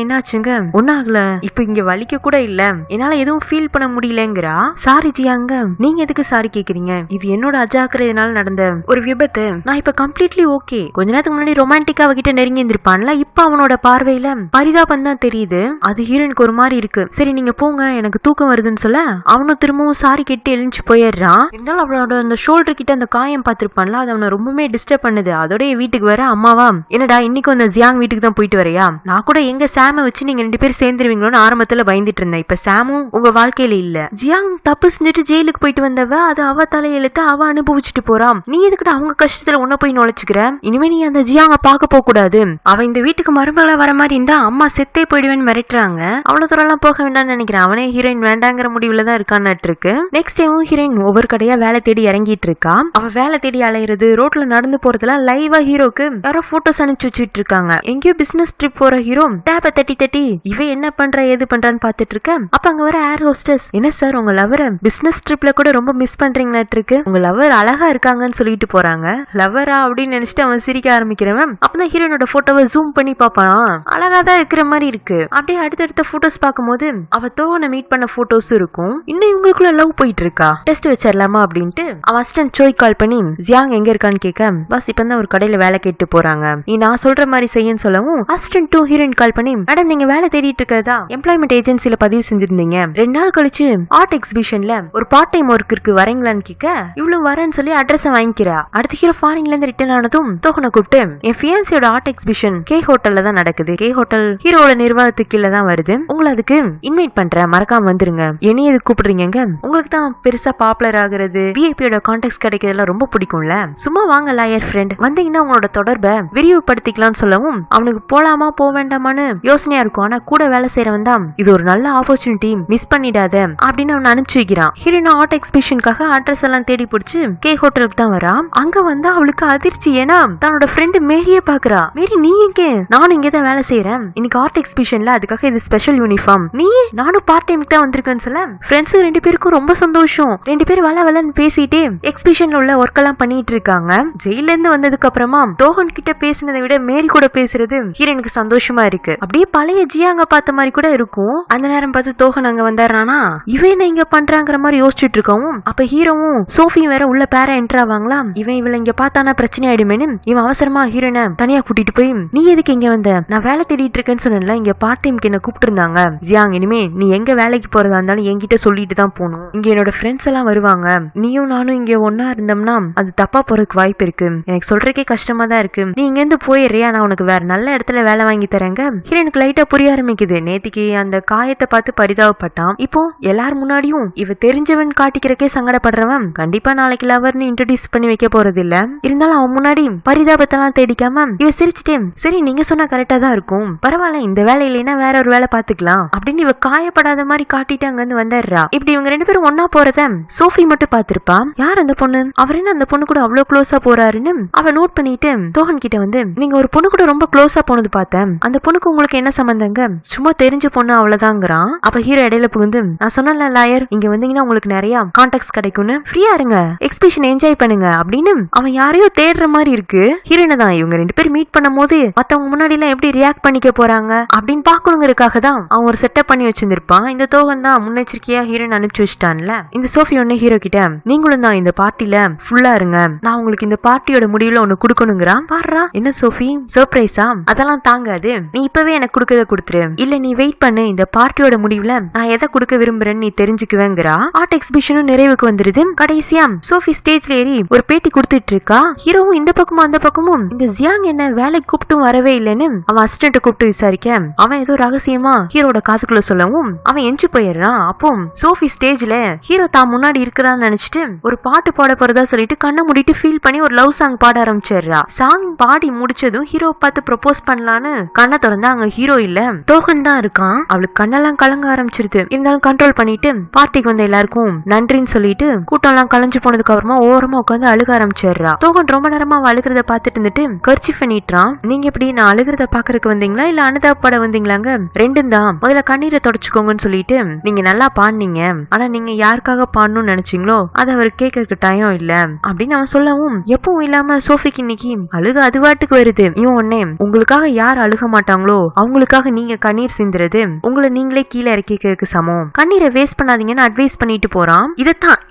என்னாச்சுங்க, ஒன்னாகல, இப்ப இங்க வலிக்க கூட இல்ல, என்னால எதுவும் ஃபீல் பண்ண முடியலங்கிறா. சாரி ஜியாங்க, நீங்க எதுக்கு சாரி கேக்குறீங்க, இது என்னோட அஜாக்கிரதையினால நடந்த ஒரு விபத்து, நான் இப்ப கம்ப்ளீட்லி ஓகே. கொஞ்ச நேரத்துக்கு முன்னாடி ரொமான்டிக்கா அவகிட்ட நெருங்கி இருந்திருப்பான்ல, இப்ப அவனோட பார்வையில பரிதாபம் தான் தெரியுது. அது ஹீரோனுக்கு ஒரு மாதிரி இருக்கு. சரி நீங்க போங்க எனக்கு தூக்கம் வருதுன்னு சொல்ல அவனும் திரும்பவும் சாரி கேட்டு எழுந்து போயிடுறான். இருந்தாலும் அவளோட அந்த ஷோல்டர் கிட்ட அந்த காயம் பார்த்திருப்பான்ல, அது அவனை ரொம்பவே டிஸ்டர்ப் பண்ணுது. அதோட வீட்டுக்கு வர அம்மாவா, என்னடா இன்னைக்கு அந்த ஜியாங் வீட்டுக்கு தான் போயிட்டு வரையா, நான் கூட எங்க சாம வச்சு நீங்க ரெண்டு பேரும் சேர்ந்துருவீங்களோன்னு ஆரம்பத்துல பயந்துட்டு இருந்தேன். இப்ப சாமும் உங்க வாழ்க்கையில இல்ல. ஜியாங் தப்பு செஞ்சுட்டு ஜெயிலுக்கு போயிட்டு வந்தவ அது அவ தலையெழுத்து அவ அனுபவிச்சுட்டு போறான். நீ எதுக்கிட்ட அவங்க கஷ்டத்துல உன்ன போய் நுழைச்சுக்கிற, இனிமே நீ அந்த ஜியாங்க பார்க்க போக கூடாது. அவ இந்த வீட்டுக்கு மருமகளா வர மாதிரி இருந்தா அம்மா செத்தே போயிடுவேன்னு மிரட்டுறாங்க. அவ்வளவு தூரம் எல்லாம் போக வேண்டாம்னு நினைக்கிறேன். அவனே ஹீரோயின் வேண்டாங்கிற முடிவுல தான் இருக்கான்னு இருக்கு. நெக்ஸ்ட் டைமும் ஹீரோயின் ஒவ்வொரு கடையா வேலை தேடி இறங்கிட்டு இருக்கா. அவ வேலை தேடி அலையிறது, ரோட்ல நடந்து போறதுலாம் லைவா ஹீரோக்கு யாரோ போட்டோஸ் அனுப்பிச்சு வச்சுட்டு இருக்காங்க. எங்கேயோ பிசினஸ் ட்ரிப் போற ஹீரோ டேப்ப தட்டி தட்டி இவ என்ன பண்ற ஏது பண்றான்னு பாத்துட்டு இருக்க. அப்ப அங்க வர ஏர் ஹோஸ்டஸ், என்ன சார் உங்க லவரை பிசினஸ் ட்ரிப்ல கூட ரொம்ப மிஸ் பண்றீங்கன்னு இருக்கு, உங்க லவர் அழகா இருக்காங்கன்னு சொல்லிட்டு போறாங்க. லவரா அப்படின்னு நினைச்சிட்டு அவன் சிரிக்க ஆரம்பிக்கிறவன் அப்பதான் ஹீரோனோட போட்டோவை ஜூம் பண்ணி பாப்பான். அழகா தான் இருக்கிற மாதிரி இருக்கு. அப்படியே அடுத்தடுத்த போட்டோஸ் பார்க்கும்போது அவ தோகனை மீட் பண்ண போட்டோஸ் இருக்கும். இன்னும் இவங்களுக்குள்ள லவ் போயிட்டு இருக்கா. டெஸ்ட் வச்சிடலாமா அப்படின்ட்டு அவன் அசிஸ்டன்ட் சோய் கால் பண்ணி ஜியாங் எங்க இருக்கான்னு கேட்க, பஸ் இப்ப தான் ஒரு கடையில வேலை கேட்டு போறாங்க, நீ நான் சொல்ற மாதிரி செய்யன்னு சொல்லவும் அசிஸ்டன்ட் 2 ஹீரோயின் கால் பண்ணி, மேடம் நீங்க வேலை தேடிட்டு இருக்கதா எம்ப்ளாய்மெண்ட் ஏஜென்சில பதிவு செஞ்சிருந்தீங்க, 2 நாள் கழிச்சு ஆர்ட் எக்ஸிபிஷன்ல ஒரு பார்ட் டைம் ஒர்க் இருக்கு வரீங்களான்னு கேட்க, இவ்வளவு வரேன்னு சொல்லி அட்ரஸ் வாங்கிக்கிறா. அடுத்த ஹீரோ ஃபாரின்ல இருந்து ரிட்டர்ன் ஆனதும் தோகனை கூப்பிட்டு, என் ஃபியான்சியோட ஆர்ட் எக்ஸிபிஷன் கே ஹோட்டல்ல தான் நடக்குது, கே ஹோட்டல் ஹீரோட நிர்வாகத்துக்கு கீழ தான் வருது, உங்களை அதுக்கு இன்வைட் பண்றேன், மறக்காம வந்துருங்க. என்னைய எதுக்கு கூப்பிடுறீங்க, உங்களுக்கு தான் பெருசா பாப்புலர் ஆகுறது விஐபியோட கான்டாக்ட்ஸ் கிடைக்கிறதுலாம் ரொம்ப பிடிக்கும்ல, சும்மா வாங்க லாயர் ஃப்ரெண்ட், வந்தீங்கன்னா உங்களோட தொடர்பை விரிவுபடுத்திக்கலாம்னு சொல்லவும் அவனுக்கு போலாமா போக வேண்டாமான்னு யோசனையா இருக்கும். ஆனா கூட வேலை செய்யறவன் தான் இது ஒரு நல்ல ஆப்பர்ச்சுனிட்டி மிஸ் பண்ணிடாத அப்படின்னு அவன் அனுப்பிச்சு வைக்கிறான். ஹீரோயின் ஆர்ட் எக்ஸிபிஷனுக்காக அட்ரஸ் எல்லாம் தேடி பிடிச்சு கே ஹோட்டலுக்கு தான் வரா. அங்க வந்து அவளுக்கு அதிர்ச்சி. ஏன்னா தன்னோட ஃப்ரெண்டு மேரியே பாக்குறா. மேரி நீ எங்க, நானும் இங்கதான் வேலை செய்யறேன், இன்னைக்கு ஆர்ட் எக்ஸிபிஷன்ல அதுக்காக இது ஸ்பெஷல் யூனிஃபார்ம், நீ நானும் பார்ட் டைமுக்கு தான் வந்திருக்கேன்னு சொல்ல ஃப்ரெண்ட்ஸ் 2 பேருக்கும் ரொம்ப சந்தோஷம். 2 பேரும் வளன்னு பேசிட்டே எக்ஸிபிஷன் எக்ஸிபிஷன்ல உள்ள ஒர்க் எல்லாம் பண்ணிட்டு இருக்காங்க. ஜெயில இருந்து வந்ததுக்கு அப்புறமா தோஹன் கிட்ட பேசினதை விட மேரி கூட பேசுறது ஹீரோனுக்கு சந்தோஷமா இருக்கு. அப்படியே பழைய ஜியாங்க பார்த்த மாதிரி கூட இருக்கும். அந்த நேரம் பார்த்து தோஹன் அங்க வந்தாரானா இவன் என்ன இங்க பண்றாங்கிற மாதிரி யோசிச்சுட்டு இருக்கவும் அப்ப ஹீரோவும் சோஃபியும் வேற உள்ள பேர என்டர் ஆவாங்களா. இவன் இவள இங்க பார்த்தானா பிரச்சனை ஆயிடுமேனு இவன் அவசரமா ஹீரோனை தனியா கூட்டிட்டு போய் நீ எதுக்கு இங்க வந்த, நான் வேலை தேடிட்டு இருக்கேன்னு சொன்னேன்ல, இங்க பார்ட் டைம்க்கு என்ன கூப்பிட்டு இருந்தாங்க. ஜியாங் இனிமே நீ எங்க வேலைக்கு போறதா இருந்தாலும் என்கிட்ட சொல்லிட்டு தான் போகணும். இங்க என்னோட ஃப்ரெண்ட்ஸ் எல்லாம் வருவாங்க, நீயும் நானும் இங்க ஒன்னா இருந்தோம்னா அது தப்பா போறதுக்கு வாய்ப்பு இருக்கு. எனக்கு சொல்றதுக்கே கஷ்டமா தான் இருக்கு. நீ இங்க இருந்து போயிடுறியா, நான் உனக்கு வேற நல்ல இடத்துல வேலை வாங்கி தரேங்க. ஹீரோனுக்கு லைட்டா புரிய ஆரம்பிக்குது. நேத்திக்கு அந்த காயத்தை பார்த்து பரிதாபப்பட்டான். இப்போ எல்லாரும் முன்னாடியும் இவ தெரிஞ்சவன் காட்டிக்கிறக்கே சங்கடப்படுறவன் கண்டிப்பா நாளைக்கு லவர்னு இன்ட்ரோடியூஸ் பண்ணி வைக்க போறது இல்ல. இருந்தாலும் அவன் முன்னாடி பரிதாபத்தெல்லாம் தேடிக்காம இவ சிரிச்சுட்டே சரி நீங்க சொன்னா கரெக்டா தான் இருக்கும், பரவாயில்ல இந்த வேலை இல்லைன்னா வேற ஒரு வேலை பாத்துக்கலாம் அப்படின்னு இவ காயப்படாத மாதிரி காட்டிட்டு அங்க இருந்து வந்துடுறா. இப்படி இவங்க ரெண்டு பேரும் ஒன்னா போறத சோஃபி மட்டும் பாத்திருப்பா. யார் அந்த பொண்ணு, அவர் என்ன அந்த பொண்ணு கூட அவ்வளவு க்ளோஸா போறாருன்னு அவ நோட் பண்ணிட்டு தோஹன் கிட்ட வந்து நீங்க ஒரு பொண்ணு கூட ரொம்ப க்ளோஸா போனது பார்த்தேன், அந்த பொண்ணுக்கு உங்களுக்கு என்ன சம்பந்தங்க, சும்மா தெரிஞ்ச பொண்ணு அவ்வளவுதாங்கிறான். அப்ப ஹீரோ இடையில புகுந்து நான் சொன்னல லாயர் இங்க வந்தீங்கன்னா உங்களுக்கு நிறைய கான்டாக்ட்ஸ் கிடைக்கும்னு, ஃப்ரீயா இருங்க, எக்ஸிபிஷன் என்ஜாய் பண்ணுங்க அப்படின்னு அவன் யாரையோ தேடுற மாதிரி இருக்கு. ஹீரோனை தான் இவங்க ரெண்டு பேரும் மீட் பண்ணும் போது மத்தவங்க முன்னாடி எல்லாம் எப்படி ரியாக்ட் பண்ணிக்க போறாங்க அப்படின்னு பாக்கணுங்கிறதுக்காக தான் அவன் ஒரு செட்டப் பண்ணி வச்சிருந்திருப்பான். இந்த தோகன் தான் முன்னெச்சரிக்கையா ஹீரோன் அனுப்பிச்சு வச்சிட்டான்ல. இந்த சோஃபி ஒன்னு ஹீரோ கிட்ட நீங்களும் தான் இந்த பார்ட்டில ஃபுல்லா இருங்க, நான் உங்களுக்கு இந்த பார்ட்டியோட முடிவுல ஒண்ணு குடுக்கணுங்கிறான். பாருடா என்ன சோஃபி சர்ப்ரைஸா, அதெல்லாம் தாங்காது, நீ இப்பவே எனக்கு குடுக்கறத குடுத்துரு, இல்ல நீ வெயிட் பண்ணு, இந்த பார்ட்டியோட முடிவுல நான் எதை குடுக்க விரும்புறேன்னு நீ தெரிஞ்சுக்குவேங்கிறா. ஆர்ட் எக்ஸிபிஷனும் நிறைவுக்கு வந்துருது. கடைசியா சோஃபி ஸ்டேஜ்ல ஏறி ஒரு பேட்டி கொடுத்துட்டு இருக்கா. ஹீரோவும் இந்த பக்கமும் அந்த பக்கமும் இந்த ஜியாங் என்ன வேலைக்கு கூப்பிட்டும் வரவே இல்லைன்னு அவன் அசிஸ்டன்ட் கூப்பிட்டு விசாரிக்க அவன் ஏதோ ரகசியமா ஹீரோட காதுக்குள்ள சொல்லவும் அவன் எஞ்சி போயிடுறான். அப்போ சோஃபி ஸ்டேஜ்ல ஹீரோ தான் முன்னாடி இருக்குதான்னு நினைச்சிட்டு ஒரு பாட்டு பாட போறதா சொல்லிட்டு கண்ணை மூடிட்டு ஃபீல் பண்ணி ஒரு லவ் சாங் பாட ஆரம்பிச்சிடுறா. சாங் பாடி முடிச்சதும் ஹீரோ பார்த்து ப்ரொபோஸ் பண்ணலான்னு கண்ணை திறந்தா அங்க ஹீரோ இல்ல தோகன் தான் இருக்கான். அவளுக்கு கண்ணெல்லாம் கலங்க ஆரம்பிச்சிருது. இருந்தாலும் கண்ட்ரோல் பண்ணிட்டு பார்ட்டிக்கு வந்த எல்லாருக்கும் நன்றின்னு சொல்லிட்டு கூட்டம் எல்லாம் கலைஞ்சு போனதுக்கு அப்புறமா ஓரமா உட்காந்து அழுக ஆரம்பிச்சிடுறா. தோகன் ரொம்ப நேரமா அழுகிறத பாத்துட்டு இருந்துட்டு கர்ச்சிஃப் நீட்டுறான். நீங்க எப்படி நான் அழுகிறத பாக்குறதுக்கு வந்தீங்களா இல்ல அனுதாபப்பட வந்தீங்களாங்க, ரெண்டும் தான், முதல்ல கண்ணீரை தொடச்சுக்கோங்கன்னு சொல்லிட்டு நீங்க நல்லா பாடுனீங்க, ஆனா நீங்க யாருக்காக பாடணும்னு நினைச்சீங்களோ அதை அவர் கேட்கறதுக்கு டைம் இல்ல அப்படின்னு அவன் சொல்லவும் எப்பவும் இல்லாம சோஃபிக்கு இன்னைக்கு அழுக அதுவாட்டுக்கு வருது. இவன் உடனே உங்களுக்காக யார் அழுக மாட்டாங்களோ அவங்களுக்காக நீங்க கண்ணீர் சிந்துறது உங்களை நீங்களே கீழே இறக்கிக்கிறதுக்கு சமம், கண்ணீரை வேஸ்ட் பண்ணாதீங்கன்னு அட்வைஸ் பண்ணிட்டு போறான்.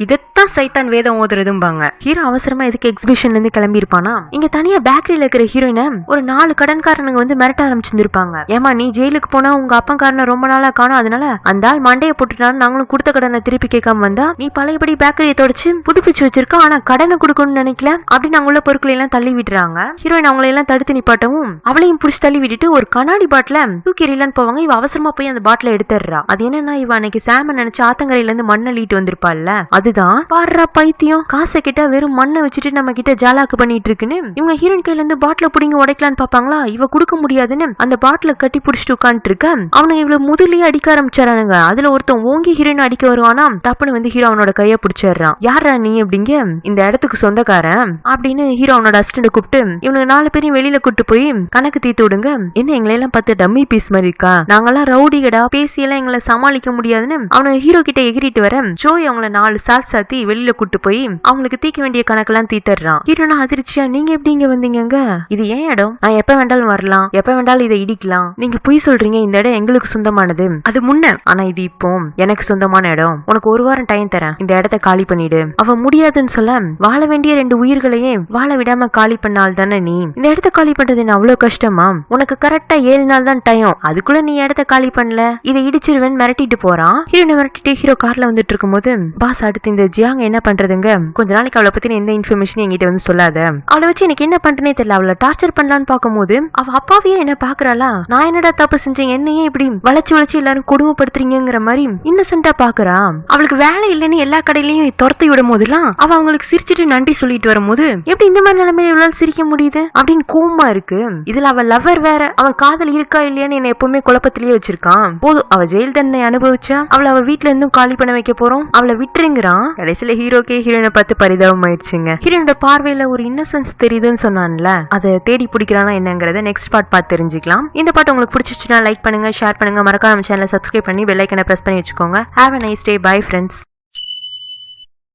இதத்தான் சைத்தான் வேதம் ஓதுறதும்பாங்க. ஹீரோ அவசரமா எதுக்கு எக்ஸிபிஷன்ல இருந்து கிளம்பி இருப்பானா. இங்க தனியா பேக்கரியில இருக்கிற ஹீரோயினை ஒரு 4 கடன்காரனுங்க வந்து மிரட்ட ஆரம்பிச்சிருப்பாங்க. ஏமா நீ ஜெயிலுக்கு போனா உங்க அப்பன்காரனை ரொம்ப நாளா காணும், அதனால அந்த ஆள் மண்டையை போட்டுட்டான்னு நாங்களும் கொடுத்த கடனை திருப்பி கேட்காம வந்தா நீ பழையபடி பேக்கரியை தொடச்சு புதுப்பிச்சு வச்சிருக்க, ஆனா கடனை கொடுக்கணும்னு நினைக்கல அப்படின்னு அங்குள்ள பொருட்களை எல்லாம் தள்ளி விட்டுறாங்க. ஹீரோயின் அவங்களை எல்லாம் தடுத்து நிப்பாட்டவும் அவளையும் புடிச்சு தள்ளி விட்டுட்டு ஒரு கண்ணாடி பாட்டில தூக்கி எறியலான்னு போவாங்க. இவ அவசரமா போய் அந்த பாட்டில எடுத்துடுறா. அது என்னன்னா இவ அன்னைக்கு சாம நினைச்சு ஆத்தங்கரையில இருந்து மண்ணை லீட்டு வந்திருப்பாள்ல, அதுதான். பாடுறா பைத்தியம், காசை கிட்ட வெறும் மண்ணை வச்சுட்டு நம்ம கிட்ட ஜாலாக்கு பண்ணிட்டு இருக்குன்னு இவங்க ஹீரோயின் கையில இருந்து பாட்டில புடிங்க உடைக்கலான்னு பாப்பாங்களா. இவ குடுக்க முடியாதுன்னு அந்த பாட்டில கட்டி புடிச்சிட்டு உட்காந்துட்டு இருக்க. அவனுங்க இவ்வளவு முதலே அடிக்க ஆரம்பிச்சாரானுங்க. அதுல ஒருத்தன் ஓங்கி ஹீரோயின் அடிக்க வருவானா, தப்புன்னு வந்து ஹீரோ அவனோட கைய பிடிச்சிடுறான். யாரா நீ அப்படிங்க, இந்த இடத்துக்கு சொந்தக்காரன் அப்படின்னு ஹீரோ அவனோட அசிஸ்டன்ட் கூப்பிட்டு இவனுக்கு 4 பேரையும் வெளியில கூட்டு போய் கணக்கு தீர்த்து விடுங்க. என்ன எங்களை எல்லாம் பார்த்து டம்மி பீஸ் மாதிரி இருக்கா, நாங்கெல்லாம் ரவுடிகடா, பேசி எல்லாம் எங்களை சமாளிக்க முடியாதுன்னு அவனுக்கு ஹீரோ கிட்ட எகிரிட்டு வர ஜோய் அவங்கள 4 சாட் சாத்தி வெளியில கூட்டு போய் அவங்களுக்கு தீக்க வேண்டிய கணக்கெல்லாம் தீத்துறான். ஹீரோனா அதிர்ச்சியா நீங்க எப்படி இங்க வந்தீங்க, இது ஏன் இடம், நான் எப்ப வேண்டாலும் வரலாம், எப்ப வேண்டாலும் இதை இடிக்கலாம், நீங்க பொய் சொல்றீங்க, இந்த இடம் எங்களுக்கு சொந்தமானது, அது முன்ன, ஆனா இது இப்போ எனக்கு சொந்தமான இடம், உனக்கு 1 வாரம் டைம் தரேன், இந்த இடத்தை காலி பண்ணிடு. அவ முடியாதுன்னு சொல்ல வாழ வேண்டிய 2 உயிர்களையே வாழ விடாம காலி பண்ணால் தானே நீ இந்த இடத்தை காலி பண்றது என்ன அவ்வளவு கஷ்டமா, உனக்கு கரெக்டா 7 நாள் தான் டைம், அதுக்குள்ள நீ இடத்த காலி பண்ணல இதை இடிச்சிருவேன் மிரட்டிட்டு போறான். ஹீரோனை மிரட்டிட்டு ஹீரோ கார்ல வந்துட்டு இருக்கும் போது பாஸ் அடுத்து இந்த ஜியாங் என்ன பண்றதுங்க, கொஞ்ச நாளைக்கு அவளை பத்தி எந்த இன்ஃபர்மேஷன் என்கிட்ட வந்து சொல்லாத, அவளை வச்சு எனக்கு என்ன பண்றேனே தெரியல, அவளை டார்ச்சர் பண்ணலான்னு பாக்கும்போது அவ அப்பாவையே என்ன பாக்குறாளா, நான் என்னடா தப்பு செஞ்சேன், என்னையே இப்படி வளைச்சு எல்லாரும் கொடுமைப்படுத்துறீங்கிற மாதிரி இன்னசென்ட்டா பாக்குறா. அவளுக்கு வேலை இல்லைன்னு எல்லா கடையிலயும் துரத்தி விடும் போதுலாம் அவ அவங்களுக்கு சிரிச்சிட்டு நன்றி சொல்லிட்டு வரும்போது எப்படி இந்த மாதிரி நிலைமையில இவ்வளவு சிரிக்க முடியுது அப்படின்னு கோவமா இருக்கு. இதுல அவ லவர் வேற, அவன் காதல் இருக்கா இல்லையான்னு என்ன எப்பவுமே குழப்பத்திலேயே வச்சிருக்கான். போதும் அவ ஜெயில் தண்டனை அனுபவிச்சா அவளை அவ வீட்டுல இருந்தும் காலி பண்ண வைக்க போறோம், அவளை விட்டுருங்கிறான். கடைசியில ஹீரோக்கே ஹீரோனை பார்த்து பரிதாபம் ஆயிடுச்சுங்க. ஹீரோனோட பார்வையில ஒரு இன்னசென்ஸ் தெரியுதுன்னு சொன்னான்ல, அதை தேடி பிடிக்கிறானா என்னங்கறத நெக்ஸ்ட் பார்ட் பார்த்து தெரிஞ்சுக்கலாம். இந்த பாட்டு உங்களுக்கு பிடிச்சிச்சுன்னா லைக் பண்ணுங்க, ஷேர் பண்ணுங்க, மறக்காம சேனலை சப்ஸ்கிரைப் பண்ணி பெல் ஐக்கனை பிரஸ் பண்ணி வச்சுக்கோங்க. Have a nice day. Bye friends.